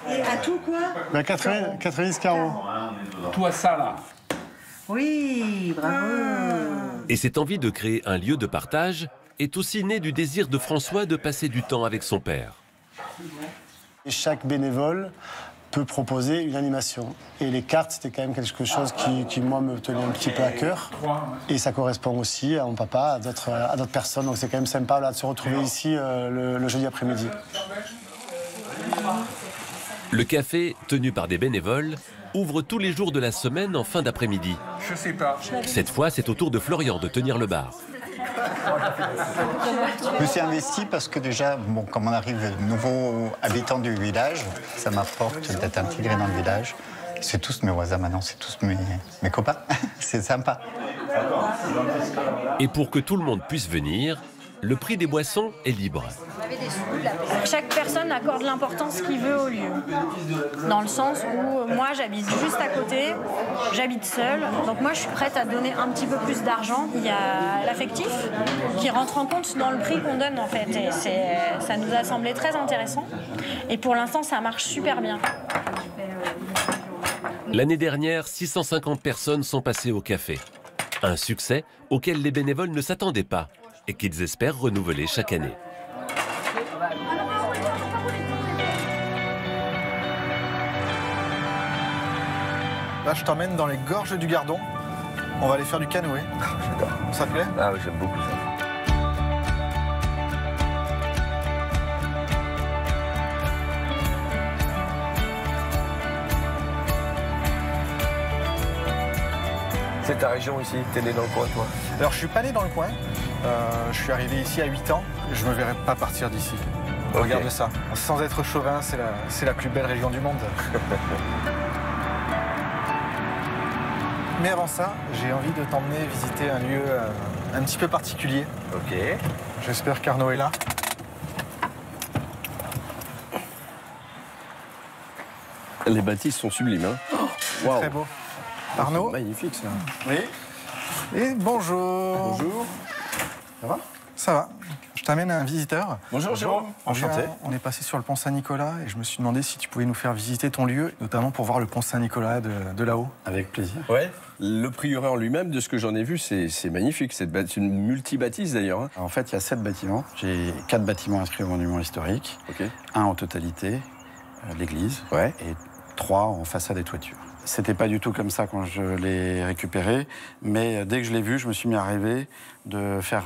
Et à tout quoi 90 carreaux. Tout à ça là. Oui, bravo. Et cette envie de créer un lieu de partage est aussi née du désir de François de passer du temps avec son père. Chaque bénévole peut proposer une animation. Et les cartes, c'était quand même quelque chose qui moi, me tenait un petit peu à cœur. Et ça correspond aussi à mon papa, à d'autres personnes. Donc c'est quand même sympa là, de se retrouver ici le jeudi après-midi. Le café, tenu par des bénévoles, ouvre tous les jours de la semaine en fin d'après-midi. Je sais pas. Cette fois, c'est au tour de Florian de tenir le bar. Je me suis investi parce que déjà, bon, comme on arrive nouveaux habitants du village, ça m'apporte d'être intégré dans le village. C'est tous mes voisins maintenant, c'est tous mes copains. C'est sympa. Et pour que tout le monde puisse venir, le prix des boissons est libre. Chaque personne accorde l'importance qu'il veut au lieu. Dans le sens où moi j'habite juste à côté, j'habite seule, donc moi je suis prête à donner un petit peu plus d'argent. Il y a l'affectif qui rentre en compte dans le prix qu'on donne en fait. Et ça nous a semblé très intéressant. Et pour l'instant ça marche super bien. L'année dernière, 650 personnes sont passées au café. Un succès auquel les bénévoles ne s'attendaient pas et qu'ils espèrent renouveler chaque année. Là, je t'emmène dans les gorges du Gardon. On va aller faire du canoë. Ça te plaît? Ah oui, j'aime beaucoup ça. C'est ta région ici? T'es né dans le coin, toi? Alors, je suis pas né dans le coin. Je suis arrivé ici à 8 ans. Je me verrai pas partir d'ici. Okay. Regarde ça. Sans être chauvin, c'est la plus belle région du monde. Mais avant ça, j'ai envie de t'emmener visiter un lieu un petit peu particulier. Ok. J'espère qu'Arnaud est là. Les bâtisses sont sublimes, hein? Oh, wow. Très beau. Arnaud? Magnifique, ça. Oui. Et bonjour. Bonjour. Ça va? Ça va. Je t'amène un visiteur. Bonjour, Jérôme. Enchanté. On est passé sur le pont Saint-Nicolas et je me suis demandé si tu pouvais nous faire visiter ton lieu, notamment pour voir le pont Saint-Nicolas de là-haut. Avec plaisir. Ouais. Le prieuré en lui-même, de ce que j'en ai vu, c'est magnifique. C'est une multi-bâtisse d'ailleurs. Hein. En fait, il y a 7 bâtiments. J'ai 4 bâtiments inscrits au monument historique. Okay. 1 en totalité, l'église. Ouais. Et 3 en façade et toiture. C'était pas du tout comme ça quand je l'ai récupéré, mais dès que je l'ai vu, je me suis mis à rêver de faire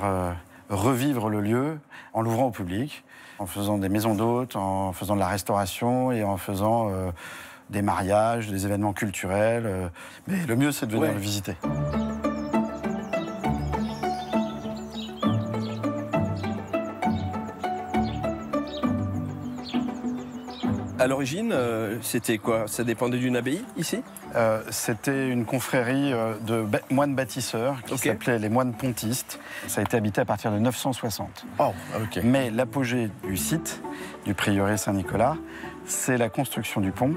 revivre le lieu en l'ouvrant au public, en faisant des maisons d'hôtes, en faisant de la restauration et en faisant des mariages, des événements culturels. Mais le mieux, c'est de venir le visiter. À l'origine, c'était quoi? Ça dépendait d'une abbaye, ici? C'était une confrérie de moines bâtisseurs qui s'appelait les moines pontistes. Ça a été habité à partir de 960. Oh, ok. Mais l'apogée du site, du prieuré Saint-Nicolas, c'est la construction du pont.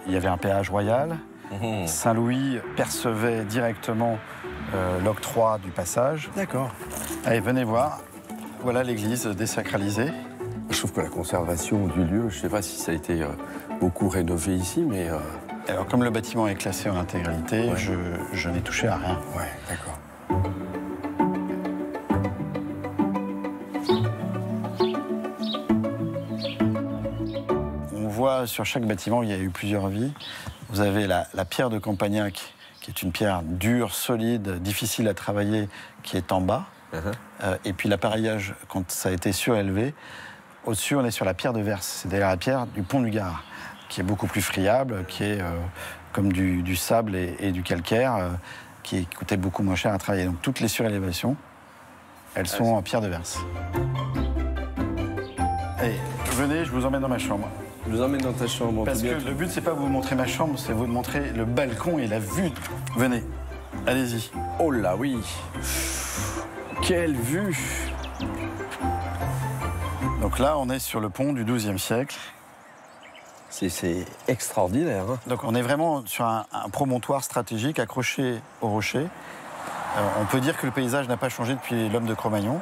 Il y avait un péage royal. Saint-Louis percevait directement l'octroi du passage. D'accord. Allez, venez voir. Voilà l'église désacralisée. Je trouve que la conservation du lieu, je ne sais pas si ça a été beaucoup rénové ici, mais... Alors, comme le bâtiment est classé en intégralité, je n'ai touché à rien. Ouais, d'accord. On voit sur chaque bâtiment, il y a eu plusieurs vies. Vous avez la pierre de Campagnac, qui est une pierre dure, solide, difficile à travailler, qui est en bas. Et puis l'appareillage, quand ça a été surélevé, au-dessus, on est sur la pierre de Verse, c'est-à-dire la pierre du pont du Gard, qui est beaucoup plus friable, qui est comme du sable et du calcaire, qui coûtait beaucoup moins cher à travailler. Donc toutes les surélévations, elles sont en pierre de Verse. Allez, venez, je vous emmène dans ma chambre. Je vous emmène dans ta chambre. Parce que le but, c'est pas vous montrer ma chambre, c'est vous montrer le balcon et la vue. Venez, allez-y. Oh là, oui. Quelle vue! Donc là, on est sur le pont du XIIe siècle. C'est extraordinaire. Hein. Donc on est vraiment sur un promontoire stratégique accroché au rocher. On peut dire que le paysage n'a pas changé depuis l'homme de Cro-Magnon.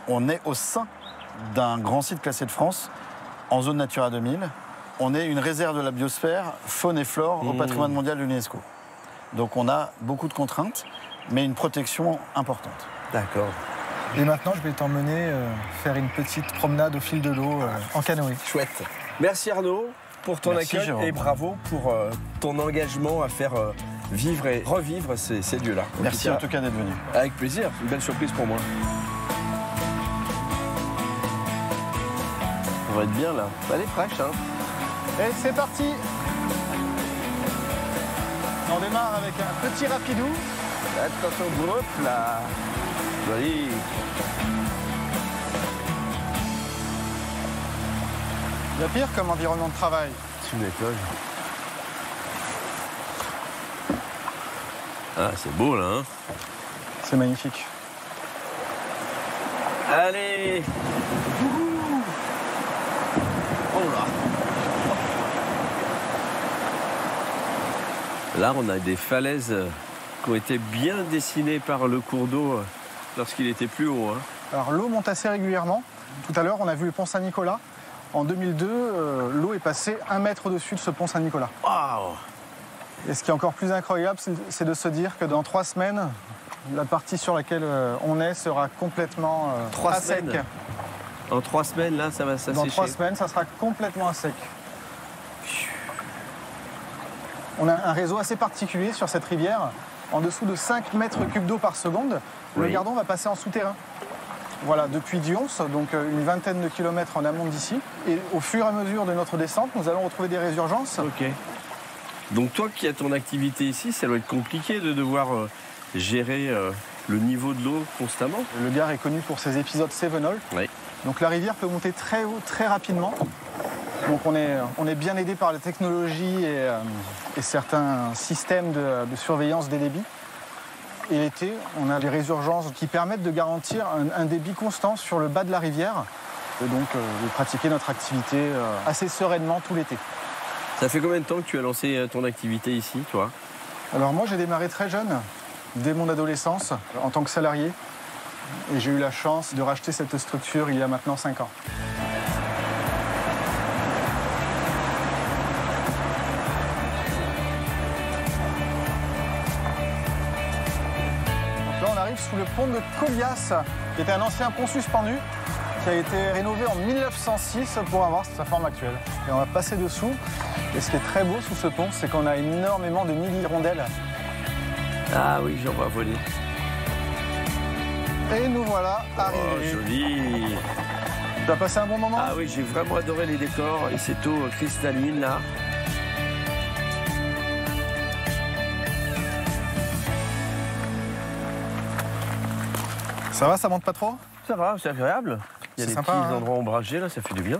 On est au sein d'un grand site classé de France, en zone Natura 2000. On est une réserve de la biosphère, faune et flore, au patrimoine mondial de l'UNESCO. Donc on a beaucoup de contraintes, mais une protection importante. D'accord. Et maintenant, je vais t'emmener faire une petite promenade au fil de l'eau en canoë. Chouette. Merci Arnaud pour ton accueil Jérôme. Et bravo pour ton engagement à faire vivre et revivre ces lieux-là. Merci en tout cas d'être venu. Avec plaisir, une belle surprise pour moi. On va être bien là. Elle est fraîche, hein. Et c'est parti. On démarre avec un petit rapidou. Attention au groupe là. Joli. Il y a pire comme environnement de travail. Tu m'étonnes. Ah, c'est beau là, hein. C'est magnifique. Allez. Oh là. Là, on a des falaises qui ont été bien dessinées par le cours d'eau lorsqu'il était plus haut. Hein. Alors l'eau monte assez régulièrement. Tout à l'heure, on a vu le pont Saint-Nicolas. En 2002, l'eau est passée 1 mètre au-dessus de ce pont Saint-Nicolas. Waouh! Et ce qui est encore plus incroyable, c'est de se dire que dans 3 semaines, la partie sur laquelle on est sera complètement à sec. En 3 semaines, là, ça va s'assécher. Dans 3 semaines, ça sera complètement à sec. On a un réseau assez particulier sur cette rivière. En dessous de 5 mètres cubes d'eau par seconde, le Gardon va passer en souterrain. Voilà, depuis Dions, donc une vingtaine de kilomètres en amont d'ici. Et au fur et à mesure de notre descente, nous allons retrouver des résurgences. Ok. Donc toi qui as ton activité ici, ça doit être compliqué de devoir gérer le niveau de l'eau constamment. Le Gard est connu pour ses épisodes sévenols. Oui. Donc la rivière peut monter très haut, très rapidement. Donc on est bien aidé par la technologie et certains systèmes de surveillance des débits. Et l'été, on a des résurgences qui permettent de garantir un débit constant sur le bas de la rivière. Et donc de pratiquer notre activité assez sereinement tout l'été. Ça fait combien de temps que tu as lancé ton activité ici, toi? Alors moi, j'ai démarré très jeune, dès mon adolescence, en tant que salarié. Et j'ai eu la chance de racheter cette structure il y a maintenant 5 ans. Donc là, on arrive sous le pont de Colias, qui était un ancien pont suspendu, qui a été rénové en 1906 pour avoir sa forme actuelle. Et on va passer dessous. Et ce qui est très beau sous ce pont, c'est qu'on a énormément de nids d'hirondelles. Ah oui, j'en vois voler. Et nous voilà arrivés. Oh, joli. Tu as passé un bon moment? Ah oui, j'ai vraiment adoré les décors et cette eau cristalline là. Ça va, ça monte pas trop? Ça va, c'est agréable. Il y a des sympa, petits hein. endroits ombragés là, ça fait du bien.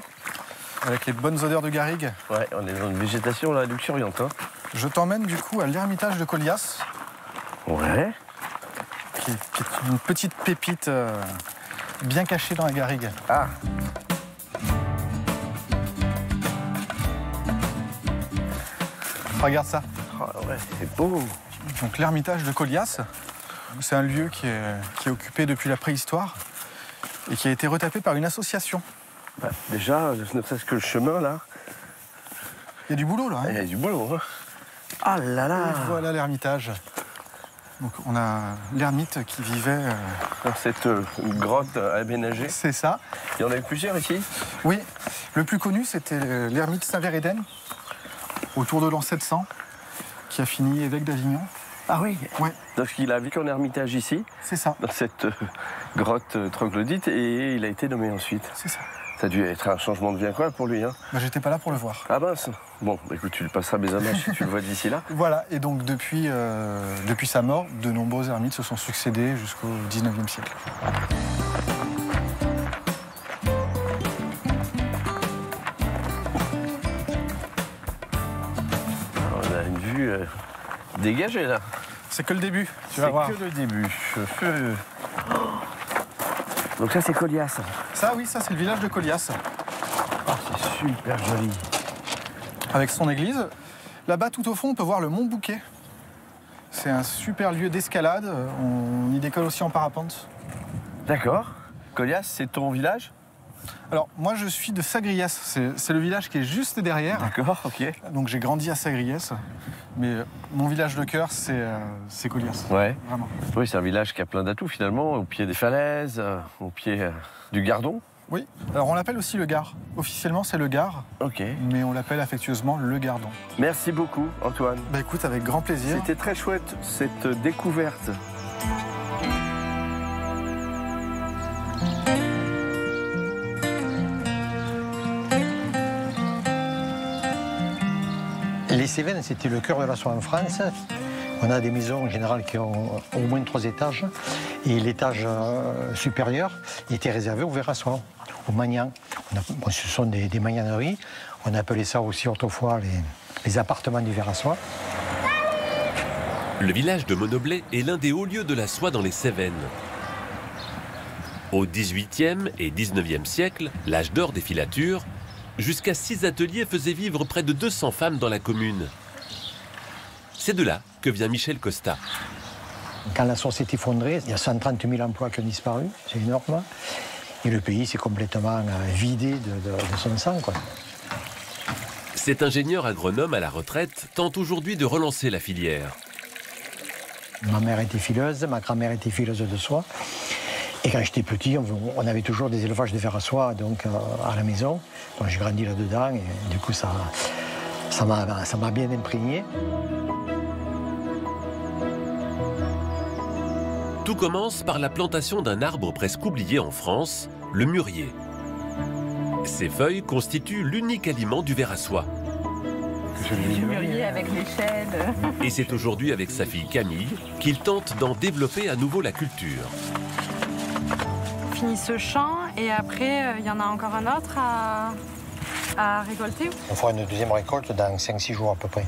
Avec les bonnes odeurs de garrigue. Ouais, on est dans une végétation là, luxuriante. Hein. Je t'emmène du coup à l'ermitage de Colias. Ouais. Qui est une petite pépite bien cachée dans la garrigue. Ah. Regarde ça. Oh, ouais, c'est beau. Donc l'ermitage de Colias, c'est un lieu qui est occupé depuis la préhistoire et qui a été retapé par une association. Bah, déjà, ne serait-ce que le chemin là. Il y a du boulot là. Hein. Il y a du boulot. Hein. Ah là là. Et voilà l'ermitage. Donc on a l'ermite qui vivait dans cette grotte aménagée. C'est ça. Il y en avait plusieurs ici? Oui. Le plus connu, c'était l'ermite Saint-Véréden, autour de l'an 700, qui a fini évêque d'Avignon. Ah oui? Ouais. Donc il a vécu en ermitage ici? C'est ça. Dans cette grotte troglodyte et il a été nommé ensuite? C'est ça. Ça a dû être un changement de vie incroyable pour lui. Hein. Bah, j'étais pas là pour le voir. Ah mince. Bon, écoute, tu lui passeras mes hommages si tu le vois d'ici là. Voilà, et donc depuis sa mort, de nombreux ermites se sont succédés jusqu'au 19e siècle. On a une vue dégagée là. C'est que le début, tu vas voir. C'est que le début. Donc ça c'est Colias. Ça oui, ça c'est le village de Colias. Oh, c'est super joli. Avec son église. Là-bas tout au fond on peut voir le Mont Bouquet. C'est un super lieu d'escalade, on y décolle aussi en parapente. D'accord. Colias, c'est ton village? Alors moi je suis de Sagriès, c'est le village qui est juste derrière. D'accord, ok. Donc j'ai grandi à Sagriès, mais mon village de cœur c'est Colias. Ouais. Vraiment. Oui, c'est un village qui a plein d'atouts finalement, au pied des falaises, au pied du Gardon. Oui, alors on l'appelle aussi le Gard. Officiellement c'est le Gard, ok. Mais on l'appelle affectueusement le Gardon. Merci beaucoup Antoine. Bah écoute, avec grand plaisir. C'était très chouette cette découverte. Les Cévennes, c'était le cœur de la soie en France. On a des maisons en général qui ont au moins 3 étages. Et l'étage supérieur était réservé au verre à soie, aux magnans. Ce sont des magnaneries. On appelait ça aussi autrefois les appartements du verre à soie. Le village de Monoblet est l'un des hauts lieux de la soie dans les Cévennes. Au XVIIIe et XIXe siècle, l'âge d'or des filatures, jusqu'à 6 ateliers faisaient vivre près de 200 femmes dans la commune. C'est de là que vient Michel Costa. Quand la soie s'est effondrée, il y a 130 000 emplois qui ont disparu, c'est énorme. Et le pays s'est complètement vidé de son sang, quoi. Cet ingénieur agronome à la retraite tente aujourd'hui de relancer la filière. Ma mère était fileuse, ma grand-mère était fileuse de soie. Et quand j'étais petit, on avait toujours des élevages de verre à soie donc, à la maison. Donc j'ai grandi là-dedans et du coup ça m'a bien imprégné. Tout commence par la plantation d'un arbre presque oublié en France, le mûrier. Ses feuilles constituent l'unique aliment du ver à soie. Du mûrier avec l'échelle. Et c'est aujourd'hui avec sa fille Camille qu'il tente d'en développer à nouveau la culture. On finit ce champ et après, il y en a encore un autre à récolter. On fera une deuxième récolte dans 5-6 jours à peu près.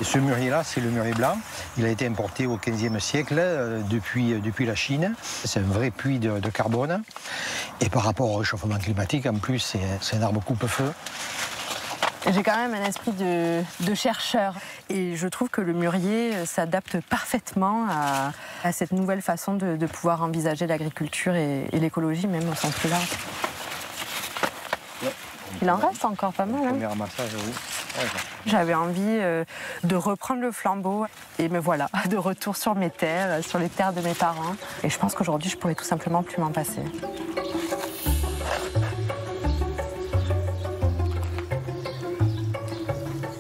Et ce mûrier-là, c'est le mûrier blanc. Il a été importé au XVe siècle depuis la Chine. C'est un vrai puits de carbone. Et par rapport au réchauffement climatique, en plus, c'est un arbre coupe-feu. J'ai quand même un esprit de chercheur. Et je trouve que le mûrier s'adapte parfaitement à cette nouvelle façon de pouvoir envisager l'agriculture et l'écologie, même au sens plus large. Il en reste encore pas mal. Premier ramassage, oui. J'avais envie de reprendre le flambeau et me voilà, de retour sur mes terres, sur les terres de mes parents. Et je pense qu'aujourd'hui, je pourrais tout simplement plus m'en passer.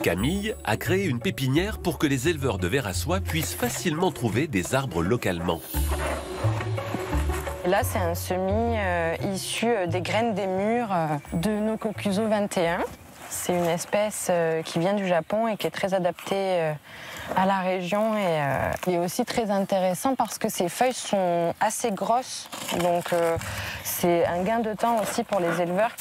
Camille a créé une pépinière pour que les éleveurs de vers à soie puissent facilement trouver des arbres localement. Là, c'est un semis issu des graines des mûres de Nokokuzo 21. C'est une espèce qui vient du Japon et qui est très adaptée à la région. Et il est aussi très intéressant parce que ses feuilles sont assez grosses. Donc c'est un gain de temps aussi pour les éleveurs.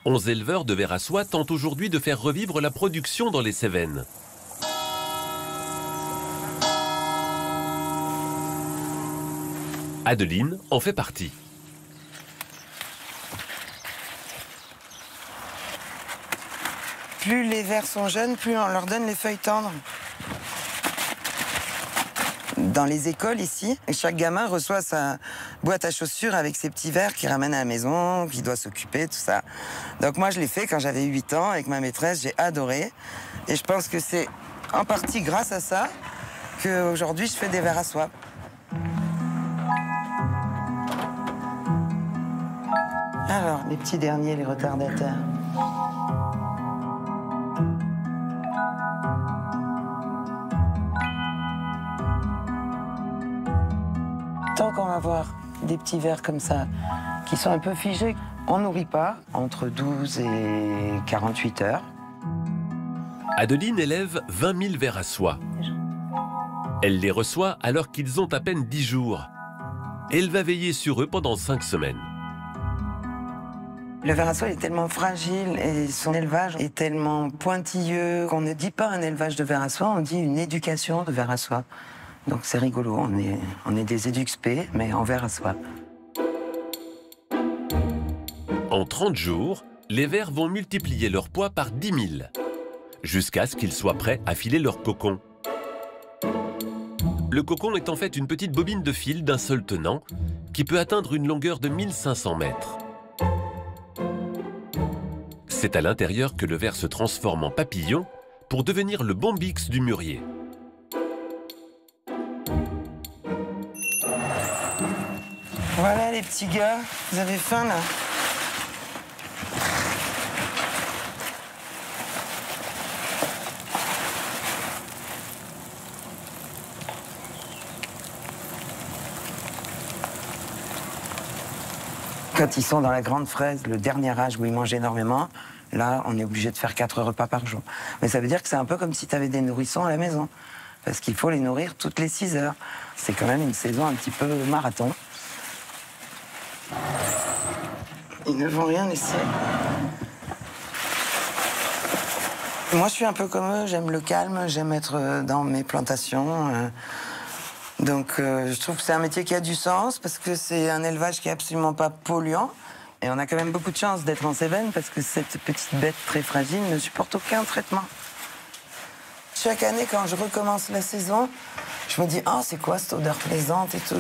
11 éleveurs de vers à soie tentent aujourd'hui de faire revivre la production dans les Cévennes. Adeline en fait partie. Plus les vers sont jeunes, plus on leur donne les feuilles tendres. Dans les écoles ici, chaque gamin reçoit sa boîte à chaussures avec ses petits vers qu'il ramène à la maison, qu'il doit s'occuper, tout ça. Donc moi je l'ai fait quand j'avais 8 ans avec ma maîtresse, j'ai adoré. Et je pense que c'est en partie grâce à ça qu'aujourd'hui je fais des vers à soie. Alors, les petits derniers, les retardataires. Tant qu'on va avoir des petits vers comme ça, qui sont un peu figés, on nourrit pas entre 12 et 48 heures. Adeline élève 20 000 vers à soie. Elle les reçoit alors qu'ils ont à peine 10 jours. Elle va veiller sur eux pendant 5 semaines. Le ver à soie est tellement fragile et son élevage est tellement pointilleux qu'on ne dit pas un élevage de ver à soie, on dit une éducation de ver à soie. Donc c'est rigolo, on est des éduxpés, mais en ver à soie. En 30 jours, les vers vont multiplier leur poids par 10 000, jusqu'à ce qu'ils soient prêts à filer leur cocon. Le cocon est en fait une petite bobine de fil d'un seul tenant qui peut atteindre une longueur de 1500 mètres. C'est à l'intérieur que le ver se transforme en papillon pour devenir le bombix du mûrier. Voilà les petits gars, vous avez faim là? Quand ils sont dans la grande fraise, le dernier âge où ils mangent énormément, là, on est obligé de faire 4 repas par jour. Mais ça veut dire que c'est un peu comme si tu avais des nourrissons à la maison. Parce qu'il faut les nourrir toutes les 6 heures. C'est quand même une saison un petit peu marathon. Ils ne vont rien laisser. Moi, je suis un peu comme eux, j'aime le calme, j'aime être dans mes plantations. Donc je trouve que c'est un métier qui a du sens parce que c'est un élevage qui est absolument pas polluant. Et on a quand même beaucoup de chance d'être en Cévennes parce que cette petite bête très fragile ne supporte aucun traitement. Chaque année, quand je recommence la saison, je me dis « Ah, c'est quoi cette odeur plaisante ?» et tout.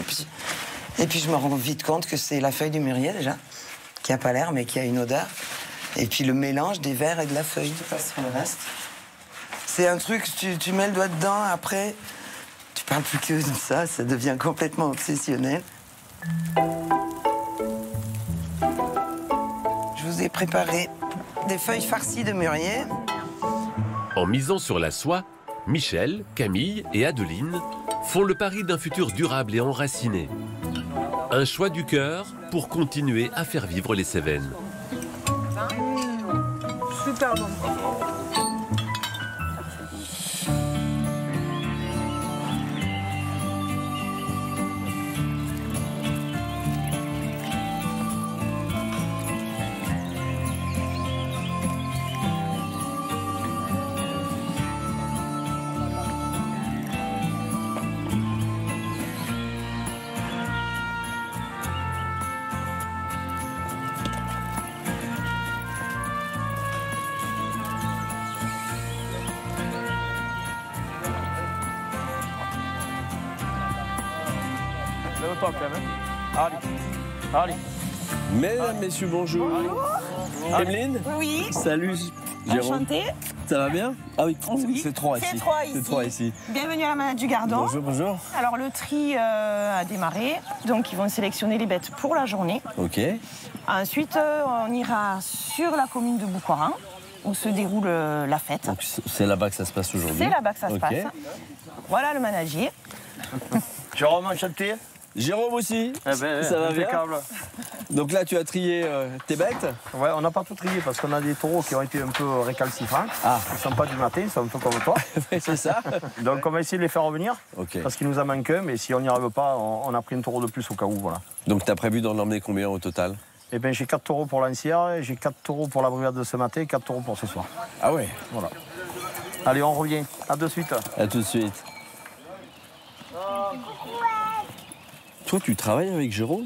Et puis je me rends vite compte que c'est la feuille du mûrier déjà, qui n'a pas l'air mais qui a une odeur. Et puis le mélange des vers et de la feuille, tu passes sur le reste. C'est un truc, tu mets le doigt dedans, après... Tu parles plus que de ça, ça devient complètement obsessionnel. Je vous ai préparé des feuilles farcies de mûrier. En misant sur la soie, Michel, Camille et Adeline font le pari d'un futur durable et enraciné. Un choix du cœur pour continuer à faire vivre les Cévennes. Super bon. Allez. Mesdames, messieurs, bonjour. Emeline ? Oui. Salut. Jérôme. Enchantée. Ça va bien? Ah oui, Oui. c'est 3 ici. C'est 3 ici. C'est 3 ici. Bienvenue à la manade du Gardon. Bonjour, bonjour. Alors le tri a démarré, donc ils vont sélectionner les bêtes pour la journée. Ok. Ensuite, on ira sur la commune de Boucorin, où se déroule la fête. Donc c'est là-bas que ça se passe aujourd'hui. C'est là-bas que ça se Ok. passe. Voilà le manager. Jérôme, enchanté. Jérôme aussi. Eh ben, ça va bien. impeccable. Donc là, tu as trié tes bêtes? Ouais, on n'a pas tout trié parce qu'on a des taureaux qui ont été un peu récalcitrants. Ah. Ils ne sont pas du matin, ils sont un peu comme toi. C'est ça. Donc on va essayer de les faire revenir. Ok. Parce qu'il nous en manque un, mais si on n'y arrive pas, on a pris un taureau de plus au cas où. Voilà. Donc tu as prévu d'en emmener combien au total? Eh bien, j'ai 4 taureaux pour l'ancière, j'ai 4 taureaux pour la brigade de ce matin et 4 taureaux pour ce soir. Ah ouais. Voilà. Allez, on revient. À de suite. À tout de suite. Toi, tu travailles avec Jérôme?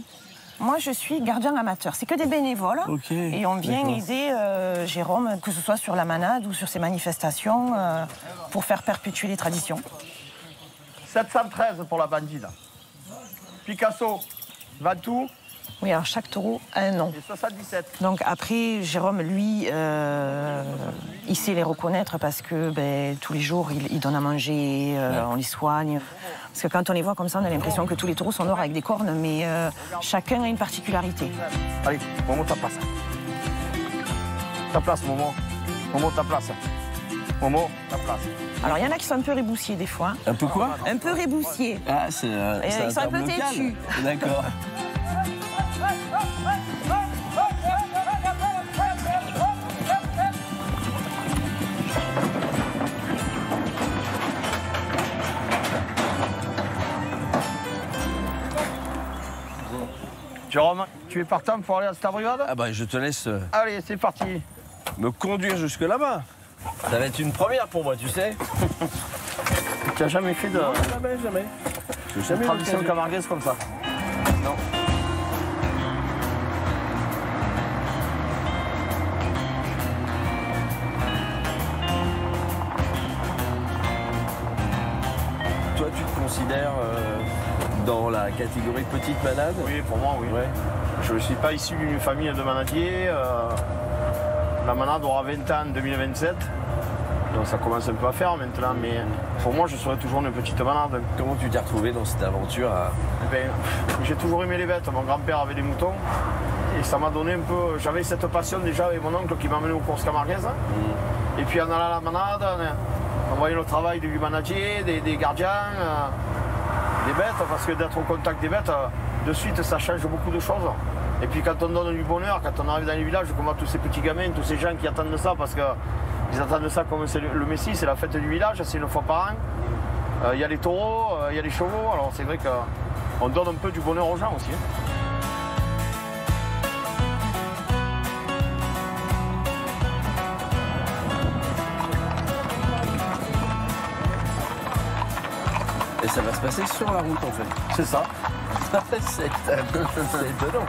Moi, je suis gardien amateur. C'est que des bénévoles. Ok. Et on vient D'accord. aider Jérôme, que ce soit sur la manade ou sur ses manifestations, pour faire perpétuer les traditions. 713 pour la bandide. Picasso, Vatou. Oui, alors chaque taureau a un nom. Et 77. Donc après, Jérôme, lui, il sait les reconnaître parce que tous les jours, il donne à manger, on les soigne. Parce que quand on les voit comme ça, on a l'impression que tous les taureaux sont noirs avec des cornes, mais chacun a une particularité. Allez, Momo, ta place. Ta place, Momo. Momo, ta place. Momo, ta place. Alors il y en a qui sont un peu réboussiers des fois. Un peu quoi? Un peu réboussiers. Ah, c'est Ils sont un peu têtus. D'accord. Jérôme, tu es partant pour aller à cette brigade? Ah bah je te laisse Allez, c'est parti. me conduire jusque là-bas. Ça va être une première pour moi, tu sais. Tu n'as jamais fait de Non, jamais, jamais. J'ai jamais eu tradition l'occasion. camarguaise comme ça? Non. Toi, tu te considères dans la catégorie petite manade? Oui, pour moi, oui. Ouais. Je ne suis pas issu d'une famille de manadiers. La manade aura 20 ans en 2027. Donc ça commence un peu à faire maintenant, mais pour moi, je serai toujours une petite manade. Comment tu t'es retrouvé dans cette aventure Eh ben, j'ai toujours aimé les bêtes. Mon grand-père avait des moutons. Et ça m'a donné un peu... J'avais cette passion déjà avec mon oncle qui m'amenait aux courses camarguaises. Et puis en allant à la manade, on voyait le travail du manager, des gardiens, des bêtes, parce que d'être au contact des bêtes, de suite, ça change beaucoup de choses. Et puis quand on donne du bonheur, quand on arrive dans les villages, qu'on voit tous ces petits gamins, tous ces gens qui attendent ça, parce qu'ils attendent ça comme c'est le Messie, c'est la fête du village, c'est une fois par an. Il y a les taureaux, il y a les chevaux, alors c'est vrai qu'on donne un peu du bonheur aux gens aussi. Et ça va se passer sur la route en fait. C'est ça. C'est étonnant.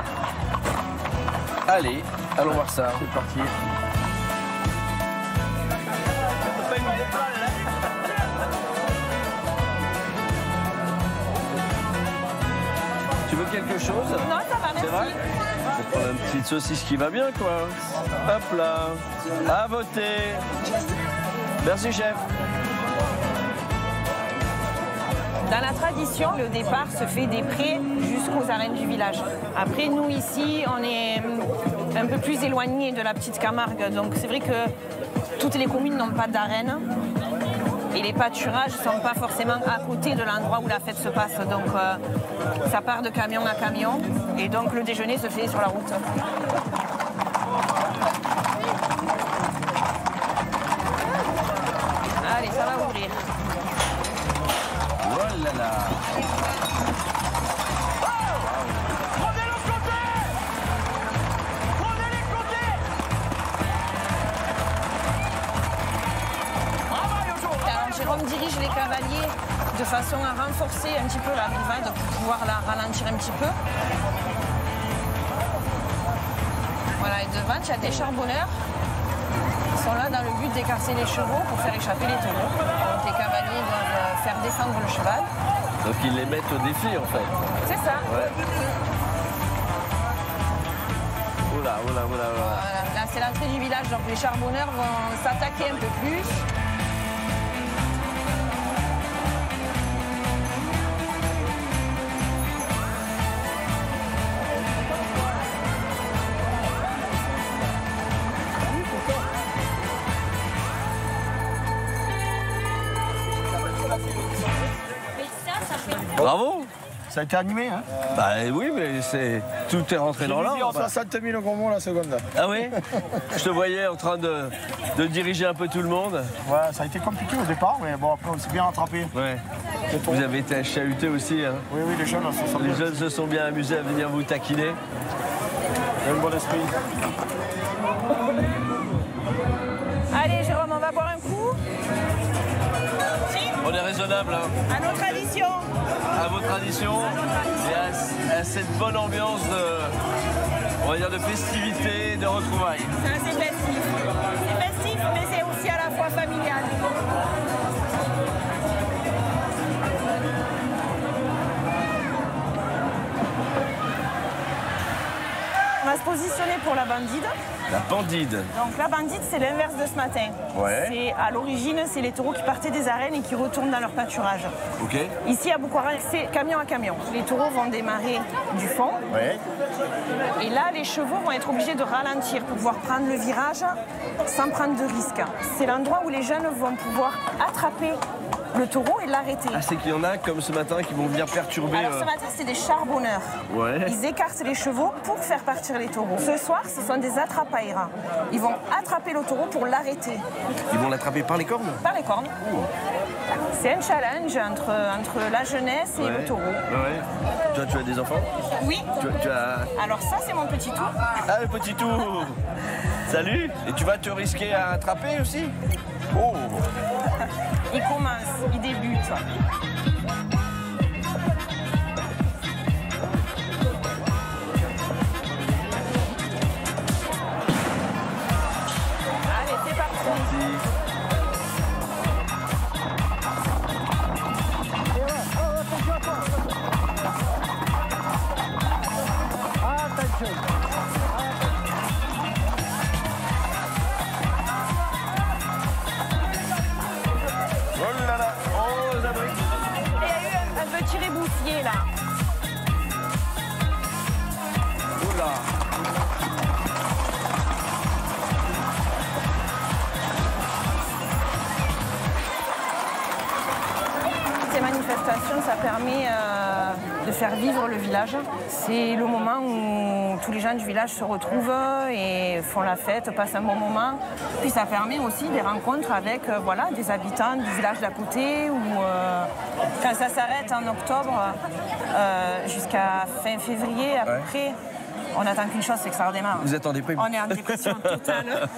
Allez, allons voir ça. C'est parti. Tu veux quelque chose? Non, ça va, C'est vrai? merci. Je vais prendre une petite saucisse qui va bien, quoi. Hop là. À voter. Merci, chef. Dans la tradition, le départ se fait des prés jusqu'aux arènes du village. Après, nous, ici, on est un peu plus éloignés de la petite Camargue. Donc, c'est vrai que toutes les communes n'ont pas d'arène. Et les pâturages ne sont pas forcément à côté de l'endroit où la fête se passe. Donc, ça part de camion à camion. Et donc, le déjeuner se fait sur la route. Allez, ça va ouvrir. Oh là là. Alors, Jérôme dirige les cavaliers de façon à renforcer un petit peu la rivade pour pouvoir la ralentir un petit peu. Voilà, et devant, tu as des charbonneurs qui sont là dans le but d'écarter les chevaux pour faire échapper les taureaux. Donc les cavaliers doivent faire descendre le cheval. Donc ils les mettent au défi en fait. C'est ça. Ouais. Oula, oula, oula, oula. Voilà, là c'est l'entrée du village, donc les charbonneurs vont s'attaquer un peu plus. Bravo! Ça a été animé, hein? Bah oui, mais tout est rentré dans l'ordre. 60 000 gourmands la seconde. Ah oui? Je te voyais en train de diriger un peu tout le monde. Ouais, ça a été compliqué au départ, mais bon, après on s'est bien rattrapé. Ouais. Vous avez été chahuté aussi, hein? Oui, oui, les jeunes se sont bien amusés à venir vous taquiner. Il y a un bon esprit. Allez, Jérôme, on va boire un coup. On est raisonnable, hein? À nos traditions. À vos traditions et à cette bonne ambiance on va dire de festivité, de retrouvailles. C'est assez festif. C'est festif, mais c'est aussi à la fois familial. On va se positionner pour la bandide. La bandide. Donc la bandide, c'est l'inverse de ce matin. Ouais. À l'origine, c'est les taureaux qui partaient des arènes et qui retournent dans leur pâturage. Ok. Ici à Boukhara, c'est camion à camion. Les taureaux vont démarrer du fond. Ouais. Et là, les chevaux vont être obligés de ralentir pour pouvoir prendre le virage sans prendre de risque. C'est l'endroit où les jeunes vont pouvoir attraper le taureau et l'arrêter. Ah, c'est qu'il y en a comme ce matin qui vont venir perturber. Alors ce matin, c'est des charbonneurs. Ouais. Ils écartent les chevaux pour faire partir les taureaux. Ce soir, ce sont des attrapaïras. Ils vont attraper le taureau pour l'arrêter. Ils vont l'attraper par les cornes? Par les cornes. C'est un challenge entre la jeunesse et le taureau. Ouais. Toi, tu as des enfants? Oui. Tu as... Alors ça, c'est mon petit tour. Ah, le petit tour. Salut. Et tu vas te risquer à attraper aussi? Oh. Il commence, il débute. Allez, c'est parti. Tiré boussier là. Oula. Ces manifestations, ça permet de faire vivre le village. C'est le moment où tous les gens du village se retrouvent et font la fête, passent un bon moment. Puis ça permet aussi des rencontres avec voilà, des habitants du village d'à côté. Ou quand ça s'arrête en octobre jusqu'à fin février à peu près, on n'attend qu'une chose, c'est que ça redémarre. Vous êtes en dépression? On est en dépression totale.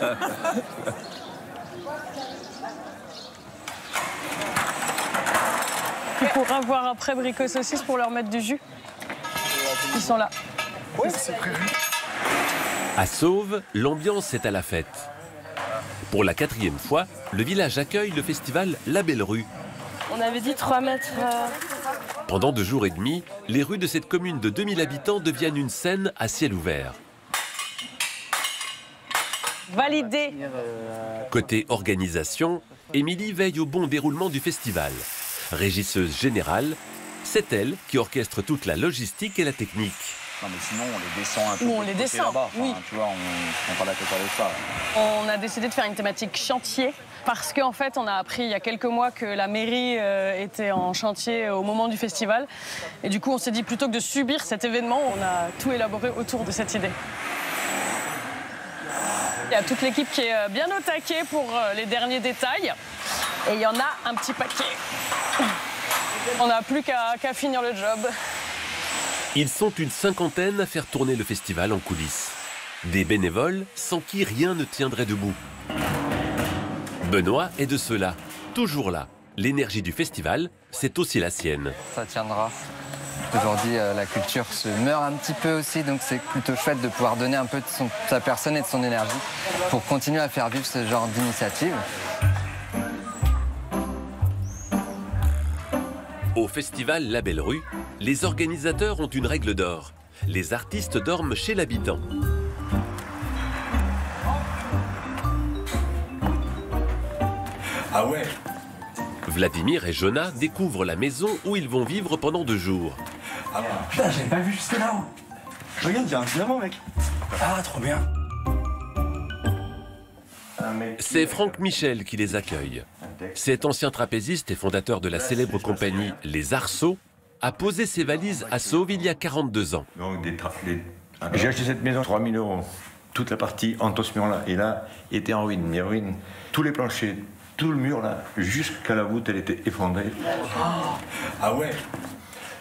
Tu pourras voir après Brico Saucisse pour leur mettre du jus. Ils sont là. Oui, c'est prévu. À Sauve, l'ambiance est à la fête. Pour la 4e fois, le village accueille le festival La Belle Rue. On avait dit 3 mètres. Pendant 2 jours et demi, les rues de cette commune de 2000 habitants deviennent une scène à ciel ouvert. Validé. Côté organisation, Émilie veille au bon déroulement du festival. Régisseuse générale, c'est elle qui orchestre toute la logistique et la technique. Non mais sinon on les descend un peu. Nous, on les descend, là-bas. oui. Tu vois, on prend pas la tête avec ça. On a décidé de faire une thématique chantier parce qu'en fait, on a appris il y a quelques mois que la mairie était en chantier au moment du festival. Et du coup, on s'est dit plutôt que de subir cet événement, on a tout élaboré autour de cette idée. Il y a toute l'équipe qui est bien au taquet pour les derniers détails. Et il y en a un petit paquet. On n'a plus qu'à finir le job. Ils sont une 50aine à faire tourner le festival en coulisses. Des bénévoles sans qui rien ne tiendrait debout. Benoît est de ceux-là, toujours là. L'énergie du festival, c'est aussi la sienne. Ça tiendra. Aujourd'hui, la culture se meurt un petit peu aussi, donc c'est plutôt chouette de pouvoir donner un peu de sa personne et de son énergie pour continuer à faire vivre ce genre d'initiative. Au festival La Belle Rue, les organisateurs ont une règle d'or. Les artistes dorment chez l'habitant. Ah ouais. Vladimir et Jonah découvrent la maison où ils vont vivre pendant 2 jours. Ah putain, j'avais pas vu jusque là. Regarde, il y a un diamant, mec. Ah, trop bien. C'est Franck Michel qui les accueille. Cet ancien trapéziste et fondateur de la célèbre compagnie Les Arceaux a posé ses valises à Sauve il y a 42 ans. J'ai acheté cette maison 3 000 €. Toute la partie Antosmur là, et là, était en ruine. Mais ruine, tous les planchers, tout le mur là, jusqu'à la voûte, elle était effondrée. Ah ouais.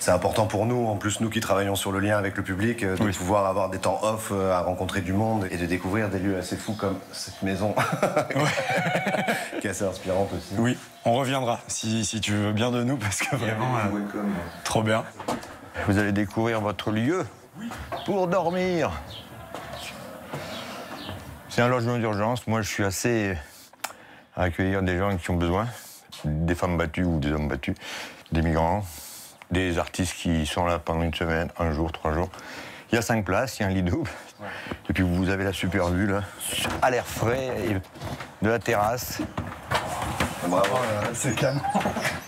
C'est important pour nous, en plus nous qui travaillons sur le lien avec le public, de pouvoir avoir des temps off à rencontrer du monde et de découvrir des lieux assez fous comme cette maison, qui est assez inspirante aussi. Oui, on reviendra si tu veux bien de nous, parce que vraiment, trop bien. Vous allez découvrir votre lieu pour dormir. C'est un logement d'urgence. Moi, je suis assez à accueillir des gens qui ont besoin, des femmes battues ou des hommes battus, des migrants. Des artistes qui sont là pendant 1 semaine, 1 jour, 3 jours. Il y a 5 places, il y a un lit double. Et puis vous avez la super vue, là, à l'air frais, et de la terrasse. Bravo, c'est calme.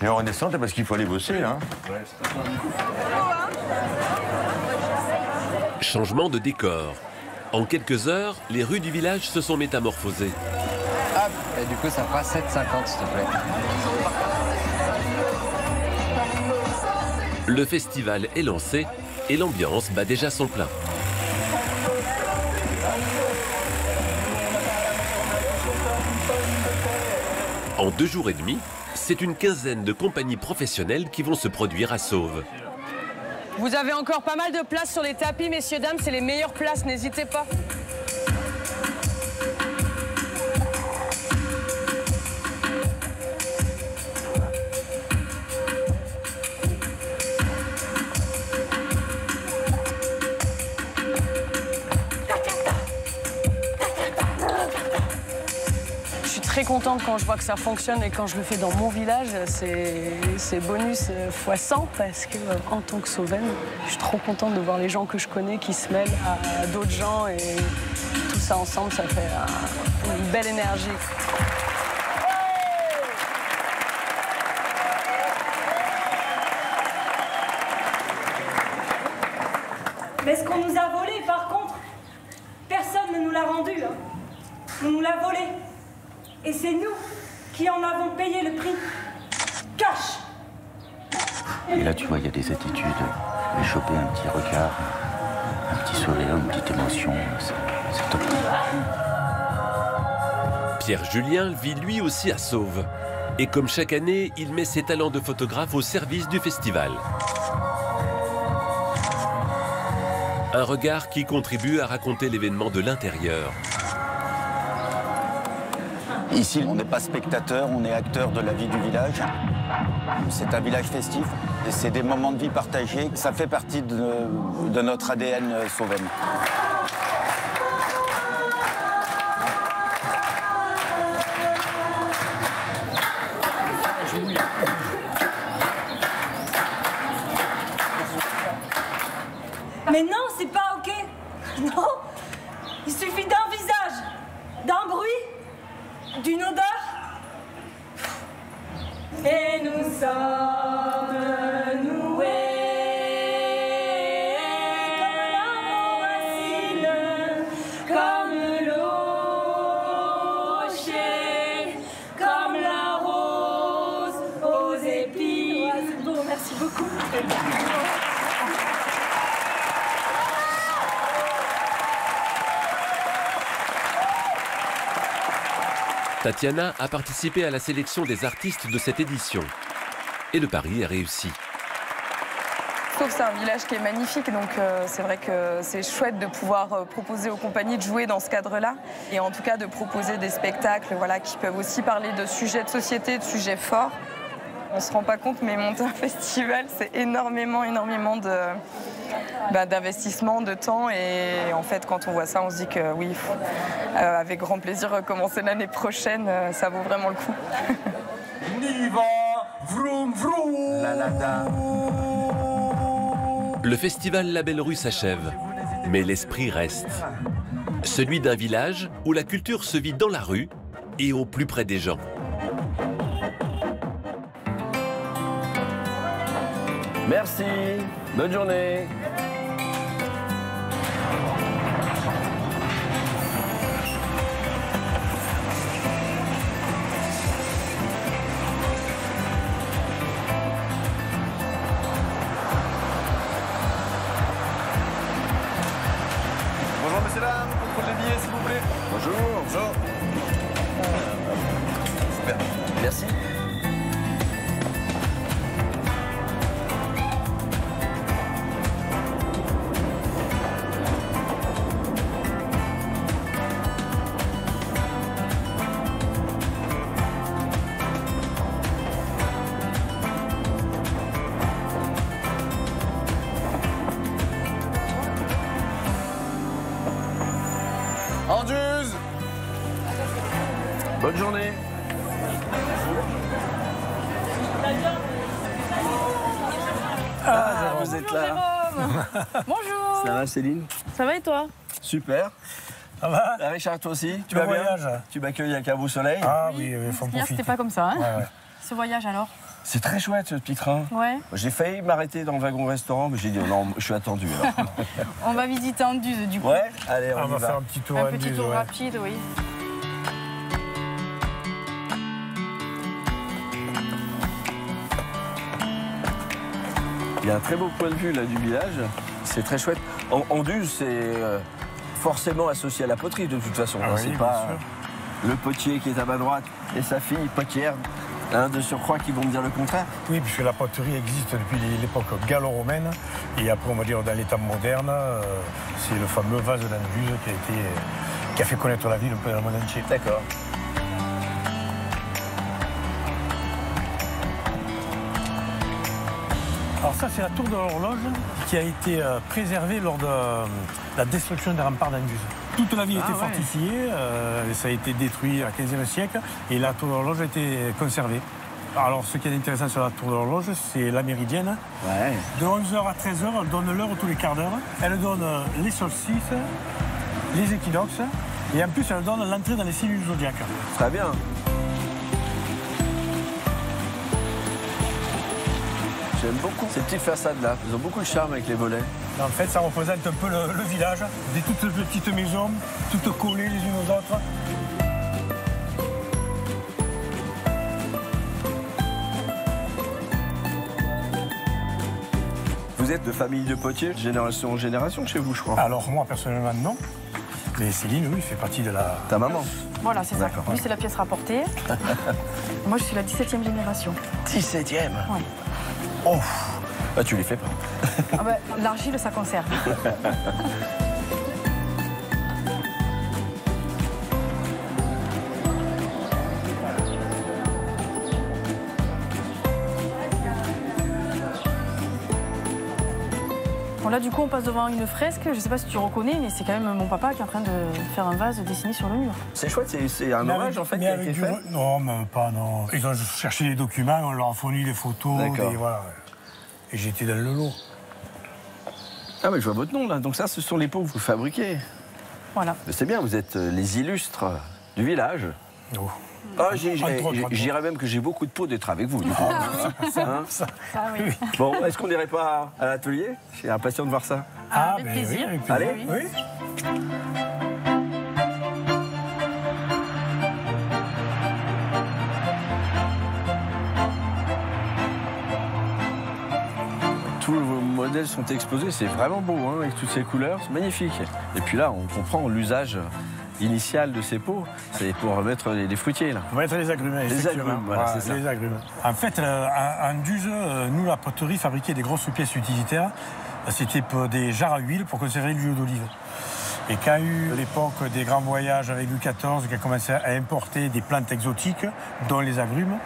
Et on redescend parce qu'il faut aller bosser, là. Changement de décor. En quelques heures, les rues du village se sont métamorphosées. Hop, et du coup, ça fera 7,50 s'il te plaît. Le festival est lancé et l'ambiance bat déjà son plein. En 2 jours et demi, c'est une quinzaine de compagnies professionnelles qui vont se produire à Sauve. Vous avez encore pas mal de place sur les tapis, messieurs, dames. C'est les meilleures places, n'hésitez pas. Très contente quand je vois que ça fonctionne et quand je le fais dans mon village, c'est bonus x 100 parce que en tant que Sauvaine, je suis trop contente de voir les gens que je connais qui se mêlent à d'autres gens et tout ça ensemble, ça fait une belle énergie. Mais ce qu'on nous a volé, par contre, personne ne nous l'a rendu. Hein. On nous l'a volé. Et c'est nous qui en avons payé le prix. Cash. Et là, tu vois, il y a des attitudes. Et choper un petit regard, un petit sourire, une petite émotion, c'est top. Pierre Julien vit lui aussi à Sauve. Et comme chaque année, il met ses talents de photographe au service du festival. Un regard qui contribue à raconter l'événement de l'intérieur. Ici, on n'est pas spectateur, on est acteur de la vie du village. C'est un village festif et c'est des moments de vie partagés. Ça fait partie de notre ADN sauvaine. Mais non, c'est pas OK. Non, il suffit d'un visage, d'un bruit, d'une odeur. Et nous sommes noués comme l'eau rocher, comme la rose aux épis. Ouais, c'est beau, merci beaucoup. Tatiana a participé à la sélection des artistes de cette édition. Et le pari est réussi. Sauve, c'est un village qui est magnifique, donc c'est vrai que c'est chouette de pouvoir proposer aux compagnies de jouer dans ce cadre-là. Et en tout cas de proposer des spectacles qui peuvent aussi parler de sujets de société, de sujets forts. On ne se rend pas compte, mais monter un festival, c'est énormément d'investissement, de temps. Et en fait, quand on voit ça, on se dit que oui, avec grand plaisir, recommencer l'année prochaine, ça vaut vraiment le coup. On y va, vroom vroom. Le festival La Belle Rue s'achève, mais l'esprit reste. Celui d'un village où la culture se vit dans la rue et au plus près des gens. Merci. Bonne journée. Bonjour messieurs dames, contrôle des billets s'il vous plaît. Bonjour. Bonjour. Super. Merci. Anduse. Bonne journée. Ah, vous êtes là. Bonjour. Ça va Céline? Ça va et toi? Super. Ça va? Richard, toi aussi? Tu Le vas bien? voyage. Tu m'accueilles avec un beau soleil? Ah oui, il faut en Hier, profiter. c'était pas comme ça, hein? Ouais. Ce voyage alors? C'est très chouette ce petit train. Ouais. J'ai failli m'arrêter dans le wagon-restaurant, mais j'ai dit non, je suis attendu. Alors. On va visiter Anduze du coup. Ouais, allez, on va y va. faire un petit tour Un à petit Anduze, tour ouais. rapide, oui. Il y a un très beau point de vue là du village. C'est très chouette. Anduze, c'est forcément associé à la poterie de toute façon. Ah oui, c'est bien pas sûr. le potier qui est à ma droite et sa fille potière. De surcroît qui vont me dire le contraire. Oui, puisque la poterie existe depuis l'époque gallo-romaine. Et après, on va dire, dans l'état moderne, c'est le fameux vase d'Anduze qui a fait connaître la ville un peu dans le monde entier. D'accord. Alors ça, c'est la tour de l'horloge qui a été préservée lors de la destruction des remparts d'Anduze. Toute la ville était fortifiée, ça a été détruit au XVe siècle et la tour de l'horloge a été conservée. Alors ce qui est intéressant sur la tour de l'horloge, c'est la méridienne. Ouais. De 11h à 13h, elle donne l'heure tous les quarts d'heure. Elle donne les solstices, les équinoxes et en plus elle donne l'entrée dans les signes du zodiaque. Très bien. J'aime beaucoup ces petites façades-là. Ils ont beaucoup de charme avec les volets. En fait, ça représente un peu le village, des toutes petites maisons, toutes collées les unes aux autres. Vous êtes de famille de potiers, génération en génération chez vous, je crois. Alors moi, personnellement, non. Mais Céline, oui, fait partie de la... Ta maman? Voilà, c'est ça. D'accord. Lui, c'est la pièce rapportée. Moi, je suis la 17e génération. 17e? Ouais. Oh, bah, tu les fais pas. Ah bah, l'argile, ça conserve. Bon, là, du coup, on passe devant une fresque. Je ne sais pas si tu reconnais, mais c'est quand même mon papa qui est en train de faire un vase dessiné sur le mur. C'est chouette, c'est un hommage en fait qui a été fait. Non, mais pas, non. Ils ont cherché des documents, on leur a fourni des photos, voilà. Et j'étais dans le lot. Ah, mais je vois votre nom là. Donc ça, ce sont les pots que vous fabriquez. Voilà. C'est bien, vous êtes les illustres du village. Oh. Ah, j'irais même que j'ai beaucoup de peau d'être avec vous, du coup. Hein Ça, oui. Bon, est-ce qu'on n'irait pas à l'atelier? Je suis impatient de voir ça. Ah, avec plaisir. Oui, avec plaisir. Allez. Oui. Tous vos modèles sont exposés, c'est vraiment beau, hein, avec toutes ces couleurs, c'est magnifique. Et puis là, on comprend l'usage initial de ces pots, c'est pour mettre les fruitiers, là. On va mettre les agrumes. Les agrumes, voilà, c'est ça. Les agrumes. En fait, en Anduze, nous, la poterie fabriquait des grosses pièces utilitaires. C'était des jarres à huile pour conserver l'huile d'olive. Et quand il y a eu l'époque des grands voyages avec Louis XIV, qui a commencé à importer des plantes exotiques, dont les agrumes,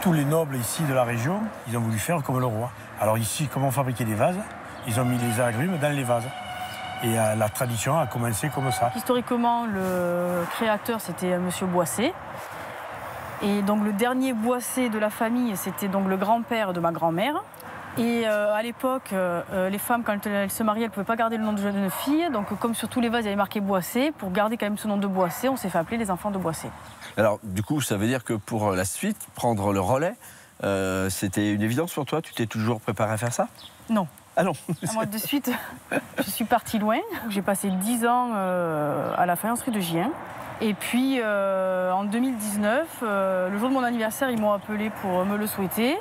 tous les nobles ici de la région, ils ont voulu faire comme le roi. Alors ici, comme on fabriquait des vases, ils ont mis les agrumes dans les vases. Et la tradition a commencé comme ça. Historiquement, le créateur, c'était M. Boisset. Et donc le dernier Boisset de la famille, c'était donc le grand-père de ma grand-mère. Et à l'époque, les femmes, quand elles se mariaient, elles ne pouvaient pas garder le nom de jeune fille. Donc comme sur tous les vases, il y avait marqué Boisset. Pour garder quand même ce nom de Boisset, on s'est fait appeler les enfants de Boisset. Alors, du coup, ça veut dire que pour la suite, prendre le relais, c'était une évidence pour toi? Tu t'es toujours préparé à faire ça? Non. Ah non. Moi, de suite, je suis partie loin. J'ai passé 10 ans à la faïencerie de Gien. Et puis, en 2019, le jour de mon anniversaire, ils m'ont appelé pour me le souhaiter.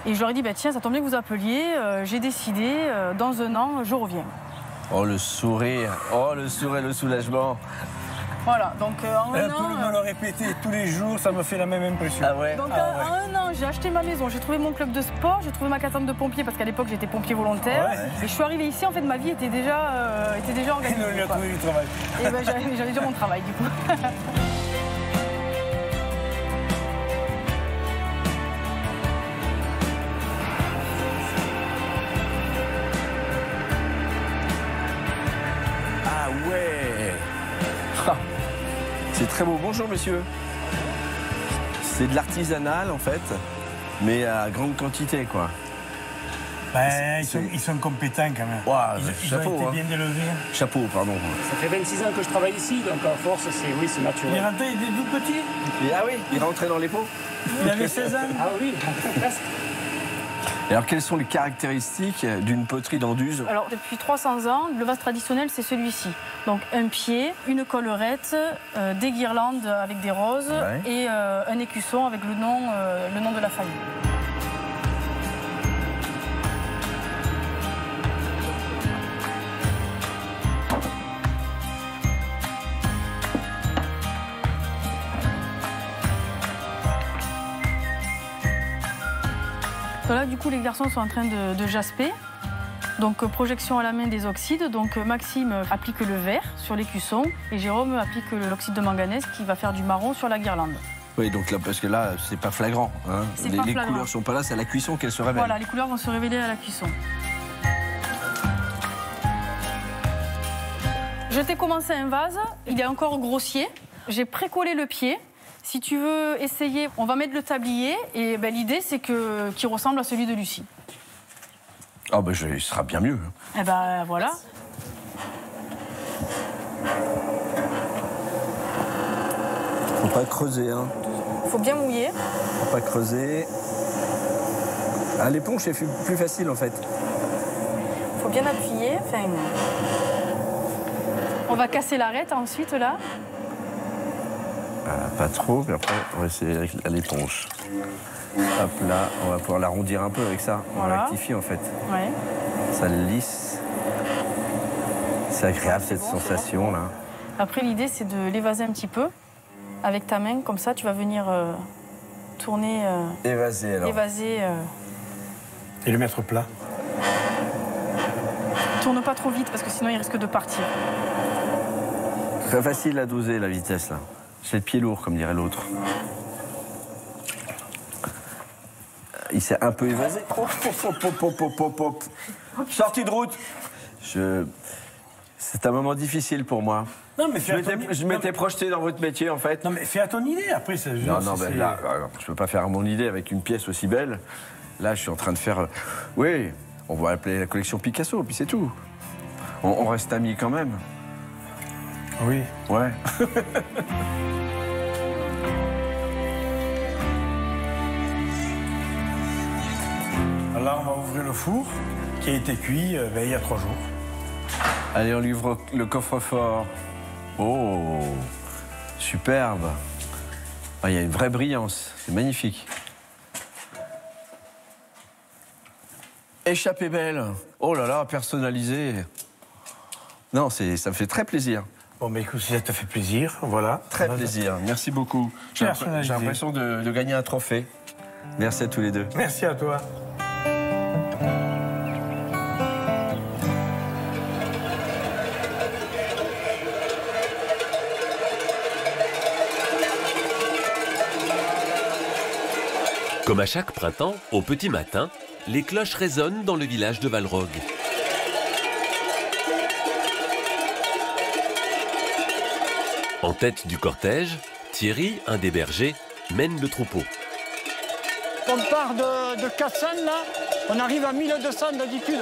Et je leur ai dit, bah, tiens, ça tombe bien que vous appeliez. J'ai décidé, dans un an, je reviens. Oh, le sourire, le soulagement. Voilà, donc en un an... Tout le monde me le répétait tous les jours, ça me fait la même impression. Ah ouais? Donc en un an, j'ai acheté ma maison, j'ai trouvé mon club de sport, j'ai trouvé ma caserne de pompier, parce qu'à l'époque, j'étais pompier volontaire. Ouais. Et je suis arrivée ici, en fait, ma vie était déjà organisée. Il a trouvé du travail. Et ben, j'avais déjà mon travail, du coup. C'est très beau. Bonjour, monsieur. C'est de l'artisanal, en fait, mais à grande quantité, quoi. Ben, ils sont compétents, quand même. Wow, ils ont été bien élevés. Chapeau, pardon. Ça fait 26 ans que je travaille ici, donc à force, c'est naturel. Il est rentré, il était tout petit. Ah oui, il rentrait dans les pots. Il avait 16 ans. Ah oui, presque. Alors, quelles sont les caractéristiques d'une poterie d'Anduze? Alors, depuis 300 ans, le vase traditionnel, c'est celui-ci. Donc, un pied, une collerette, des guirlandes avec des roses et un écusson avec le nom de la famille. Là, du coup, les garçons sont en train de jasper. Donc, projection à la main des oxydes. Donc, Maxime applique le vert sur l'écusson et Jérôme applique l'oxyde de manganèse qui va faire du marron sur la guirlande. Oui, donc là, parce que là, c'est pas flagrant. Hein. Les couleurs sont pas là, c'est à la cuisson qu'elles se révèlent. Voilà, les couleurs vont se révéler à la cuisson. Je t'ai commencé un vase, il est encore grossier. J'ai précollé le pied. Si tu veux essayer, on va mettre le tablier et ben, l'idée c'est qu'il ressemble à celui de Lucie. Ah ben il sera bien mieux. Eh ben voilà. Faut pas creuser, hein. Faut bien mouiller. Faut pas creuser. Ah, l'éponge c'est plus facile en fait. Faut bien appuyer. Enfin, on va casser l'arête ensuite là. Pas trop, puis après on va essayer avec l'éponge. Hop là, on va pouvoir l'arrondir un peu avec ça. Voilà. On rectifie en fait. Ouais. Ça lisse. C'est agréable cette sensation là. Après l'idée c'est de l'évaser un petit peu. Avec ta main, comme ça tu vas venir tourner. Évaser alors. Évaser. Et le mettre plat. Tourne pas trop vite parce que sinon il risque de partir. Très facile à doser la vitesse là. C'est le pied lourd, comme dirait l'autre. Il s'est un peu évasé. Sortie de route. C'est un moment difficile pour moi. Non, mais je m'étais projeté dans votre métier, en fait. Non, mais fais à ton idée, après. Non, ben là, je peux pas faire à mon idée avec une pièce aussi belle. Là, je suis en train de faire... Oui, on va appeler la collection Picasso, puis c'est tout. On reste amis quand même. Oui. Ouais. Alors, on va ouvrir le four qui a été cuit il y a 3 jours. Allez, on lui ouvre le coffre-fort. Oh, superbe. Ah, il y a une vraie brillance, c'est magnifique. Échappée belle. Oh là là, personnalisée. Non, ça me fait très plaisir. Bon, mais écoute, si ça te fait plaisir, voilà. Très plaisir, merci beaucoup. J'ai l'impression de gagner un trophée. Merci à tous les deux. Merci à toi. Comme à chaque printemps, au petit matin, les cloches résonnent dans le village de Valrogue. En tête du cortège, Thierry, un des bergers, mène le troupeau. On part de 400 là, on arrive à 1200 d'altitude.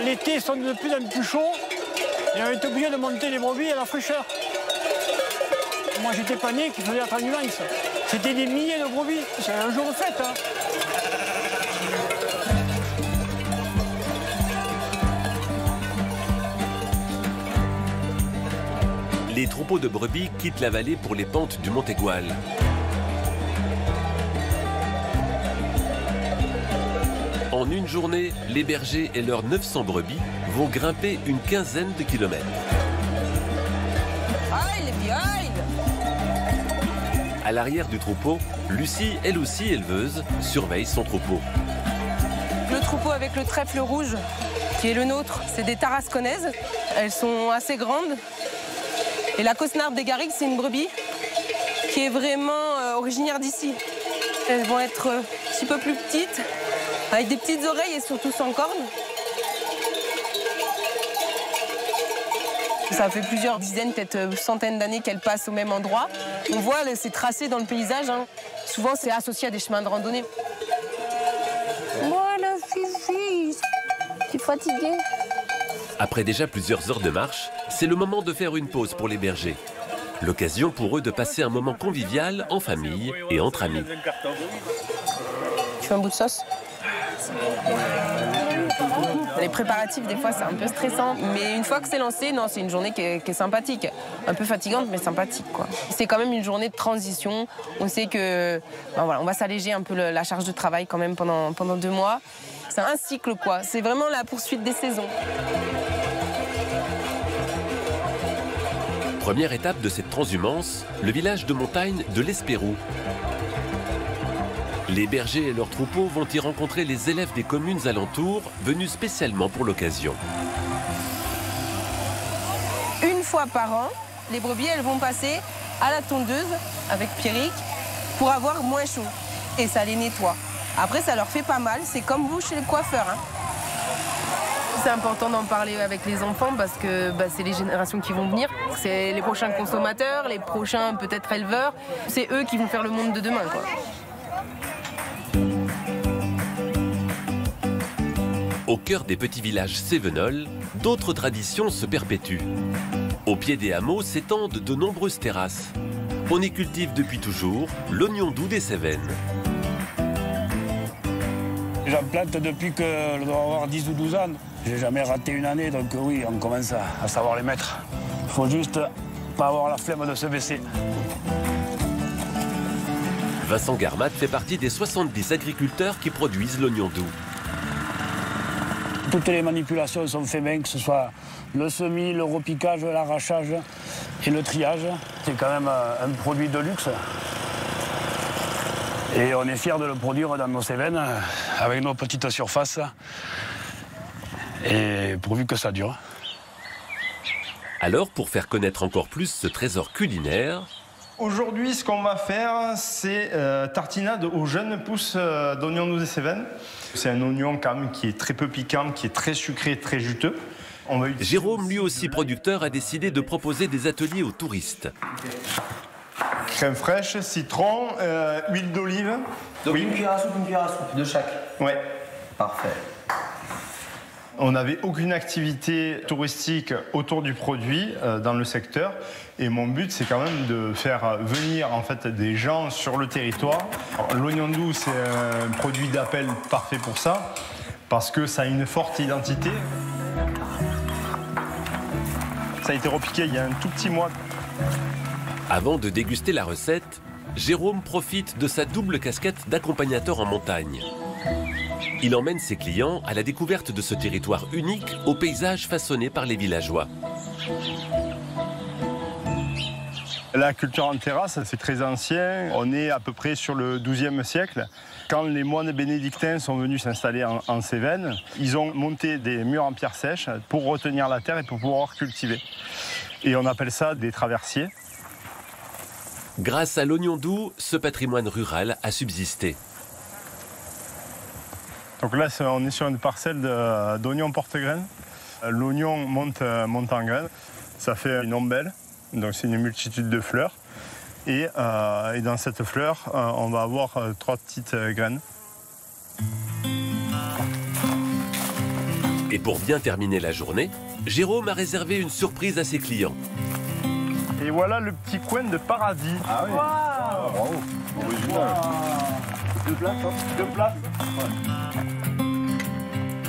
L'été, ils sont de plus en plus chauds et on est obligé de monter les brebis à la fraîcheur. Moi, j'étais pas né qu'il faisait la nuance. C'était des milliers de brebis. C'est un jour de fête. Hein. Les troupeaux de brebis quittent la vallée pour les pentes du Montégoal. En une journée, les bergers et leurs 900 brebis vont grimper une quinzaine de kilomètres. À l'arrière du troupeau, Lucie, elle aussi éleveuse, surveille son troupeau. Le troupeau avec le trèfle rouge, qui est le nôtre, c'est des tarasconnaises. Elles sont assez grandes. Et la cosnarde des Garrigues, c'est une brebis qui est vraiment originaire d'ici. Elles vont être un petit peu plus petites, avec des petites oreilles et surtout sans cornes. Ça fait plusieurs dizaines, peut-être centaines d'années qu'elles passent au même endroit. On voit ces tracés dans le paysage. Hein. Souvent, c'est associé à des chemins de randonnée. Voilà, Fifi, tu es fatiguée? Après déjà plusieurs heures de marche, c'est le moment de faire une pause pour les bergers. L'occasion pour eux de passer un moment convivial en famille et entre amis. Tu veux un bout de sauce? Les préparatifs, des fois, c'est un peu stressant. Mais une fois que c'est lancé, non, c'est une journée qui est sympathique. Un peu fatigante, mais sympathique, quoi. C'est quand même une journée de transition. On sait que, ben voilà, on va s'alléger un peu la charge de travail quand même pendant 2 mois. C'est un cycle, quoi. C'est vraiment la poursuite des saisons. Première étape de cette transhumance, le village de montagne de l'Espérou. Les bergers et leurs troupeaux vont y rencontrer les élèves des communes alentours, venus spécialement pour l'occasion. Une fois par an, les brebis, elles vont passer à la tondeuse avec Pierrick pour avoir moins chaud. Et ça les nettoie. Après, ça leur fait pas mal. C'est comme vous chez le coiffeur. Hein. C'est important d'en parler avec les enfants parce que c'est les générations qui vont venir. C'est les prochains consommateurs, les prochains peut-être éleveurs. C'est eux qui vont faire le monde de demain, quoi. Au cœur des petits villages cévenols, d'autres traditions se perpétuent. Au pied des hameaux s'étendent de nombreuses terrasses. On y cultive depuis toujours l'oignon doux des Cévennes. J'en plante depuis que je dois avoir 10 ou 12 ans. J'ai jamais raté une année, donc oui, on commence à savoir les mettre. Il faut juste pas avoir la flemme de se baisser. Vincent Garmat fait partie des 70 agriculteurs qui produisent l'oignon doux. Toutes les manipulations sont faites bien, que ce soit le semis, le repiquage, l'arrachage et le triage. C'est quand même un produit de luxe. Et on est fiers de le produire dans nos Cévennes, avec nos petites surfaces. Et pourvu que ça dure. Alors, pour faire connaître encore plus ce trésor culinaire... Aujourd'hui, ce qu'on va faire, c'est tartinade aux jeunes pousses d'oignons doux des Cévennes. C'est un oignon quand même qui est très peu piquant, qui est très sucré, très juteux. Jérôme, lui aussi producteur, a décidé de proposer des ateliers aux touristes. Crème fraîche, citron, huile d'olive. Donc oui. Une cuillère à soupe de chaque. Ouais. Parfait. On n'avait aucune activité touristique autour du produit dans le secteur. Et mon but, c'est quand même de faire venir en fait, des gens sur le territoire. L'oignon doux, c'est un produit d'appel parfait pour ça, parce que ça a une forte identité. Ça a été repiqué il y a un tout petit mois. Avant de déguster la recette, Jérôme profite de sa double casquette d'accompagnateur en montagne. Il emmène ses clients à la découverte de ce territoire unique au paysage façonné par les villageois. La culture en terrasse, c'est très ancien. On est à peu près sur le XIIe siècle. Quand les moines bénédictins sont venus s'installer en Cévennes, ils ont monté des murs en pierre sèche pour retenir la terre et pour pouvoir cultiver. Et on appelle ça des traversiers. Grâce à l'oignon doux, ce patrimoine rural a subsisté. Donc là, on est sur une parcelle d'oignons porte-graines. L'oignon monte en graines. Ça fait une ombelle, donc c'est une multitude de fleurs. Et dans cette fleur, on va avoir 3 petites graines. Et pour bien terminer la journée, Jérôme a réservé une surprise à ses clients. Et voilà le petit coin de paradis. Ah oui. Wow. Bravo. Original. Deux places, hein. Deux places.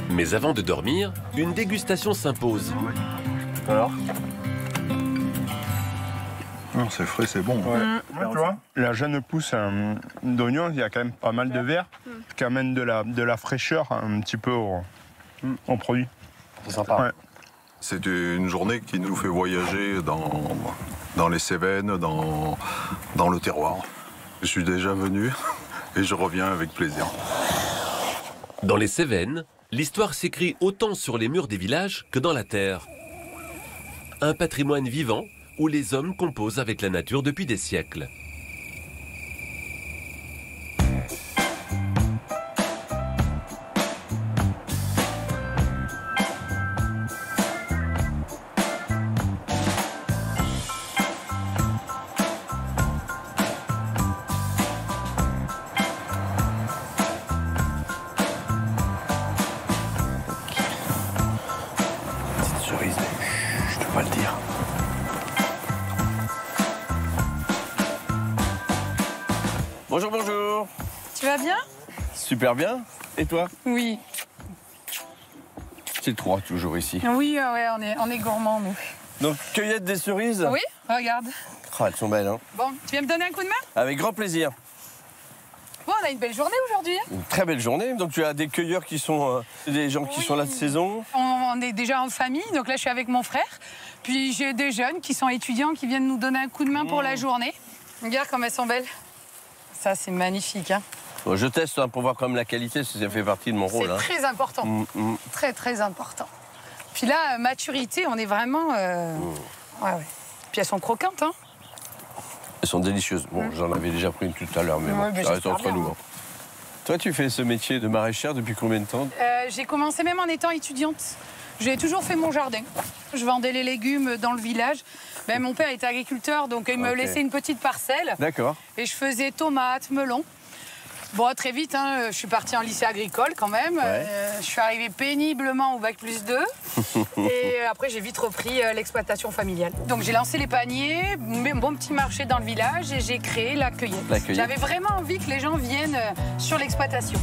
Mais avant de dormir, une dégustation s'impose. Alors? C'est frais, c'est bon. Ouais. Tu vois, la jeune pousse d'oignon, il y a quand même pas mal de verre qui amène de la fraîcheur un petit peu au produit. C'est sympa. Ouais. C'est une journée qui nous fait voyager dans les Cévennes, dans le terroir. Je suis déjà venu et je reviens avec plaisir. Dans les Cévennes, l'histoire s'écrit autant sur les murs des villages que dans la terre. Un patrimoine vivant où les hommes composent avec la nature depuis des siècles. Petite cerise, je peux pas le dire. Bonjour, bonjour. Tu vas bien? Super bien. Et toi? Oui. C'est le 3 toujours ici. Oui, ouais, on est gourmands, nous. Donc, cueillette des cerises? Oui, regarde. Oh, elles sont belles, hein? Bon, tu viens me donner un coup de main? Avec grand plaisir. Bon, on a une belle journée aujourd'hui. Hein. Une très belle journée. Donc, tu as des cueilleurs qui sont des gens qui sont là de saison. On est déjà en famille, donc là, je suis avec mon frère. Puis, j'ai des jeunes qui sont étudiants qui viennent nous donner un coup de main pour la journée. Regarde comme elles sont belles. Ça, c'est magnifique. Hein. Bon, je teste pour voir comme la qualité, ça fait partie de mon rôle. C'est très important. Très, très important. Puis là, maturité, on est vraiment... Ouais, ouais. Puis elles sont croquantes, hein. Elles sont délicieuses. Bon, j'en avais déjà pris une tout à l'heure, mais bon, ça reste entre nous. Hein. Toi, tu fais ce métier de maraîchère depuis combien de temps? J'ai commencé même en étant étudiante. J'ai toujours fait mon jardin. Je vendais les légumes dans le village. Ben, mon père était agriculteur, donc il me laissait une petite parcelle. D'accord. Et je faisais tomates, melons. Bon, très vite, hein, je suis partie en lycée agricole quand même. Ouais. Je suis arrivée péniblement au bac+2. Et après, j'ai vite repris l'exploitation familiale. Donc j'ai lancé les paniers, un bon petit marché dans le village et j'ai créé la cueillette. J'avais vraiment envie que les gens viennent sur l'exploitation.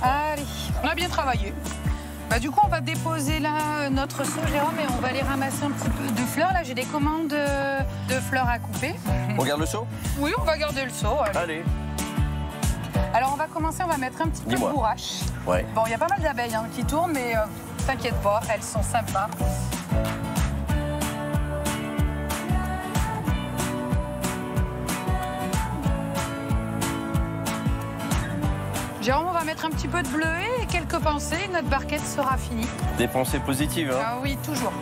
Allez, on a bien travaillé. Bah, du coup, on va déposer là notre seau, Jérôme, et on va aller ramasser un petit peu de fleurs. Là, j'ai des commandes de fleurs à couper. On garde le seau? Oui, on va garder le seau. Allez. Alors, on va commencer, on va mettre un petit peu de bourrache. Ouais. Bon, il y a pas mal d'abeilles qui tournent, mais t'inquiète pas, elles sont sympas. Jérôme, on va mettre un petit peu de bleuet et quelques pensées, et notre barquette sera finie. Des pensées positives, hein? Ah oui, toujours.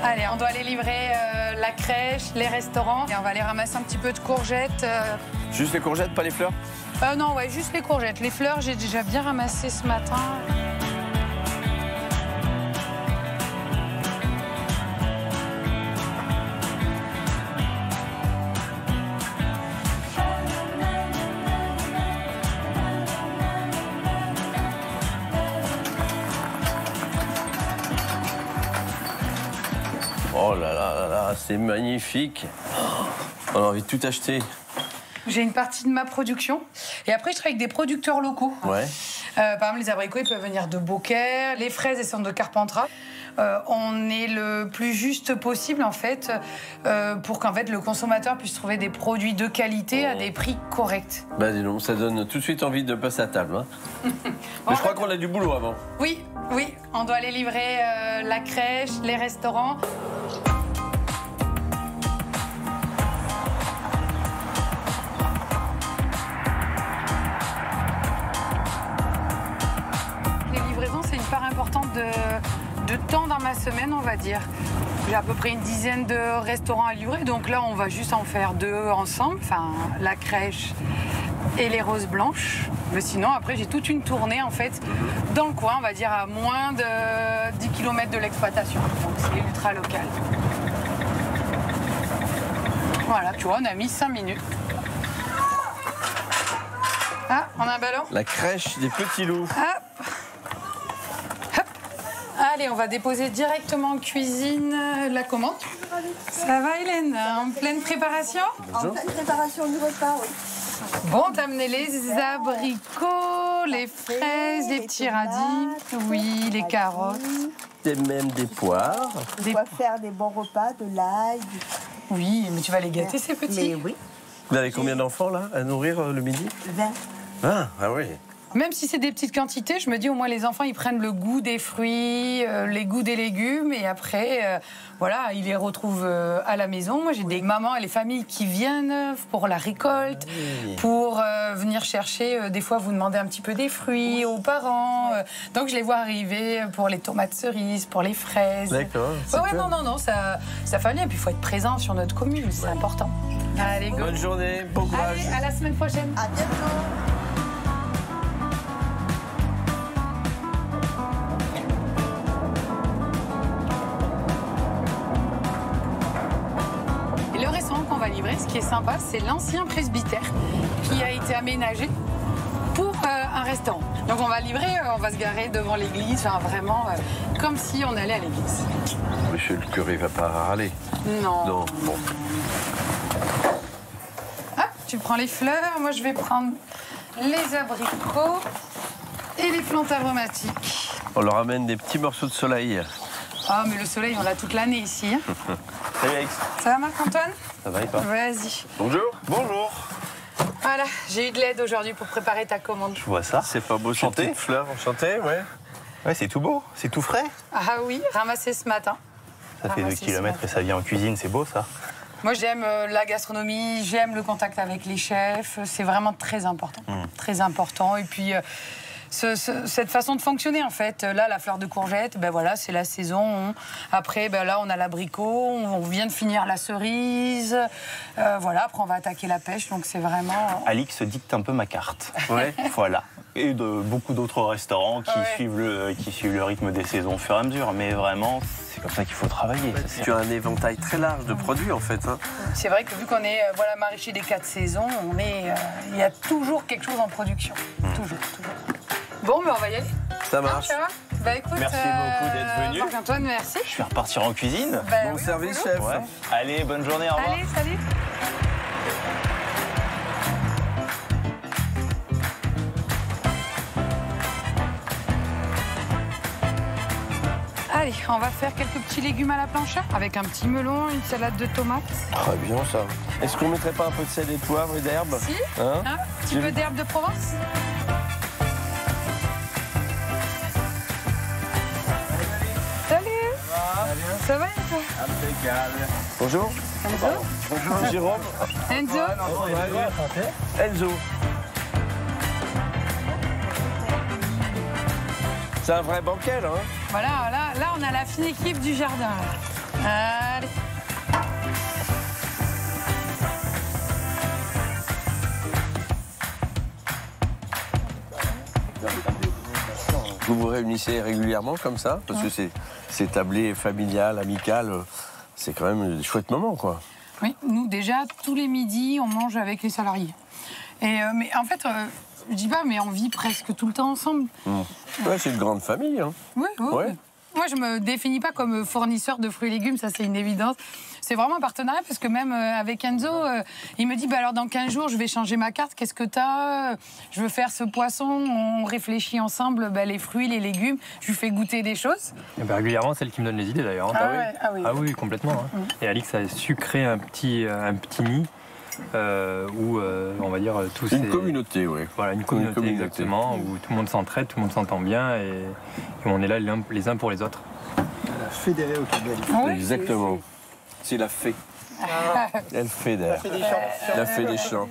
Allez, on doit aller livrer la crèche, les restaurants. Et on va aller ramasser un petit peu de courgettes. Juste les courgettes, pas les fleurs? Non, ouais, juste les courgettes. Les fleurs, j'ai déjà bien ramassé ce matin. Oh là là là là, c'est magnifique. On a envie de tout acheter. J'ai une partie de ma production. Et après, je travaille avec des producteurs locaux. Ouais. Par exemple, les abricots, ils peuvent venir de Beaucaire. Les fraises, elles sont de Carpentras. On est le plus juste possible, en fait, pour qu'en fait, le consommateur puisse trouver des produits de qualité à des prix corrects. Bah dis donc, ça donne tout de suite envie de passer à table. Hein. Mais je crois qu'on a du boulot avant. Oui, oui. On doit aller livrer la crèche, les restaurants. Les livraisons, c'est une part importante de temps dans ma semaine, on va dire. J'ai à peu près une dizaine de restaurants à livrer, donc là, on va juste en faire 2 ensemble, enfin, la crèche et les roses blanches. Mais sinon, après, j'ai toute une tournée, en fait, dans le coin, on va dire, à moins de 10 km de l'exploitation. Donc, c'est ultra local. Voilà, tu vois, on a mis 5 minutes. Ah, on a un ballon. La crèche des petits loups. Hop. Hop. Allez, on va déposer directement en cuisine la commande. Ça va, Hélène? En pleine préparation? En pleine préparation du repas, oui. Bon, t'as amené les abricots, les fraises, les petits radis, oui, les carottes. Et même des poires. On va faire des bons repas, de l'ail. Oui, mais tu vas les gâter, ces petits. Mais oui. Vous avez combien d'enfants, là, à nourrir le midi? 20. Ah oui. Même si c'est des petites quantités, je me dis au moins les enfants, ils prennent le goût des fruits, les goûts des légumes, et après, voilà, ils les retrouvent à la maison. Moi, j'ai des mamans et les familles qui viennent pour la récolte, pour venir chercher. Des fois, vous demandez un petit peu des fruits aux parents. Donc, je les vois arriver pour les tomates cerises, pour les fraises. D'accord. Ouais, non, ça fallait. Et puis, il faut être présent sur notre commune, c'est important. Allez, go. Bonne journée, bon courage. Allez, à la semaine prochaine. À bientôt. Ce qui est sympa, c'est l'ancien presbytère qui a été aménagé pour un restaurant. Donc on va livrer, on va se garer devant l'église, enfin vraiment comme si on allait à l'église. Monsieur le curé va pas râler. Non. Non, bon. Hop, tu prends les fleurs, moi je vais prendre les abricots et les plantes aromatiques. On leur amène des petits morceaux de soleil. Ah, mais le soleil, on l'a toute l'année ici. Hein. Salut Alex. Ça va, Marc-Antoine? Ça va et toi? Vas-y. Bonjour. Bonjour. Voilà, j'ai eu de l'aide aujourd'hui pour préparer ta commande. Je vois ça. C'est pas beau, ces petites fleurs. Enchanté, ouais. Ouais, c'est tout beau, c'est tout frais. Ah oui, ramassé ce matin. Ça fait 2 kilomètres et ça vient en cuisine, c'est beau ça. Moi, j'aime la gastronomie, j'aime le contact avec les chefs. C'est vraiment très important. Très important. Et puis, cette façon de fonctionner, en fait. Là, la fleur de courgette, ben voilà, c'est la saison. Après, ben là, on a l'abricot. On vient de finir la cerise. Voilà, après, on va attaquer la pêche. Donc, c'est vraiment... Alix dicte un peu ma carte. Ouais. Voilà. Et de beaucoup d'autres restaurants qui, suivent le rythme des saisons au fur et à mesure. Mais vraiment, c'est comme ça qu'il faut travailler. Tu as un éventail très large de produits, en fait. Hein. C'est vrai que vu qu'on est voilà, maraîcher des 4 saisons, il y a toujours quelque chose en production. Toujours. Bon, mais on va y aller. Ça marche. Bah, écoute, merci beaucoup d'être venu. Marc-Antoine, merci. Je vais repartir en cuisine. Bah, bon service, chef. Ouais. Allez, bonne journée, au revoir. Allez, salut. Allez, on va faire quelques petits légumes à la plancha avec un petit melon, une salade de tomates. Très bien, ça. Est-ce qu'on mettrait pas un peu de sel et de poivre et d'herbe? Si, hein un petit peu d'herbe de Provence. Salut. Ça va, toi? Impeccable. Bonjour. Enzo. Bonjour, Jérôme. Enzo. Enzo. C'est un vrai banquet, là. Hein. Voilà, là, on a la fine équipe du jardin. Allez. Vous vous réunissez régulièrement comme ça? Parce que c'est tablé familial, amical. C'est quand même des chouettes moments, quoi. Oui, nous, déjà, tous les midis, on mange avec les salariés. Et, mais en fait, je dis pas, mais on vit presque tout le temps ensemble. Ouais, c'est une grande famille. Hein. Oui. Ouais. Moi, je me définis pas comme fournisseur de fruits et légumes, ça c'est une évidence. C'est vraiment un partenariat parce que même avec Enzo, il me dit bah alors dans 15 jours, je vais changer ma carte, qu'est-ce que t'as? Je veux faire ce poisson, on réfléchit ensemble les fruits, les légumes, je lui fais goûter des choses. Et ben, régulièrement, c'est elle qui me donne les idées d'ailleurs. Ah oui, complètement. Hein. Et Alix a su créer un petit nid. Où on va dire tous une communauté, oui. Voilà, une communauté exactement, où tout le monde s'entraide, tout le monde s'entend bien et on est là les uns pour les autres. La fédérée au Québec. Oui, exactement. C'est la fée. Elle fédère. La fée des champs.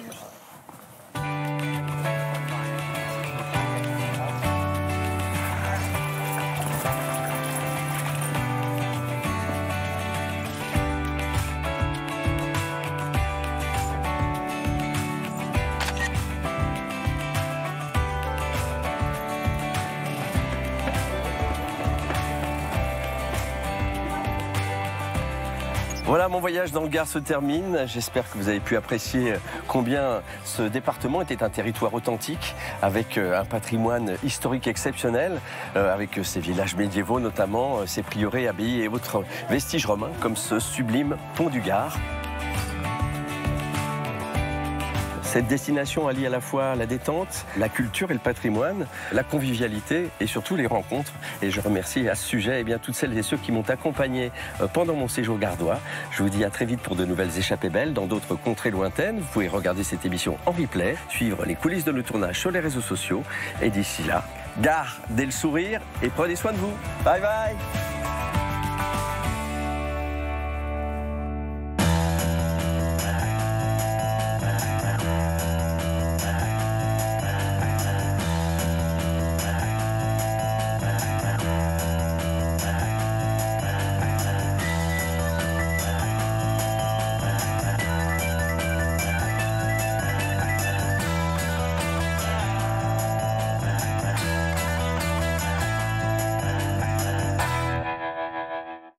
Voilà, mon voyage dans le Gard se termine. J'espère que vous avez pu apprécier combien ce département était un territoire authentique, avec un patrimoine historique exceptionnel, avec ses villages médiévaux notamment, ses prieurés, abbayes et autres vestiges romains, comme ce sublime pont du Gard. Cette destination allie à la fois la détente, la culture et le patrimoine, la convivialité et surtout les rencontres. Et je remercie à ce sujet toutes celles et ceux qui m'ont accompagné pendant mon séjour gardois. Je vous dis à très vite pour de nouvelles échappées belles dans d'autres contrées lointaines. Vous pouvez regarder cette émission en replay, suivre les coulisses de nos tournages sur les réseaux sociaux. Et d'ici là, gardez le sourire et prenez soin de vous. Bye bye.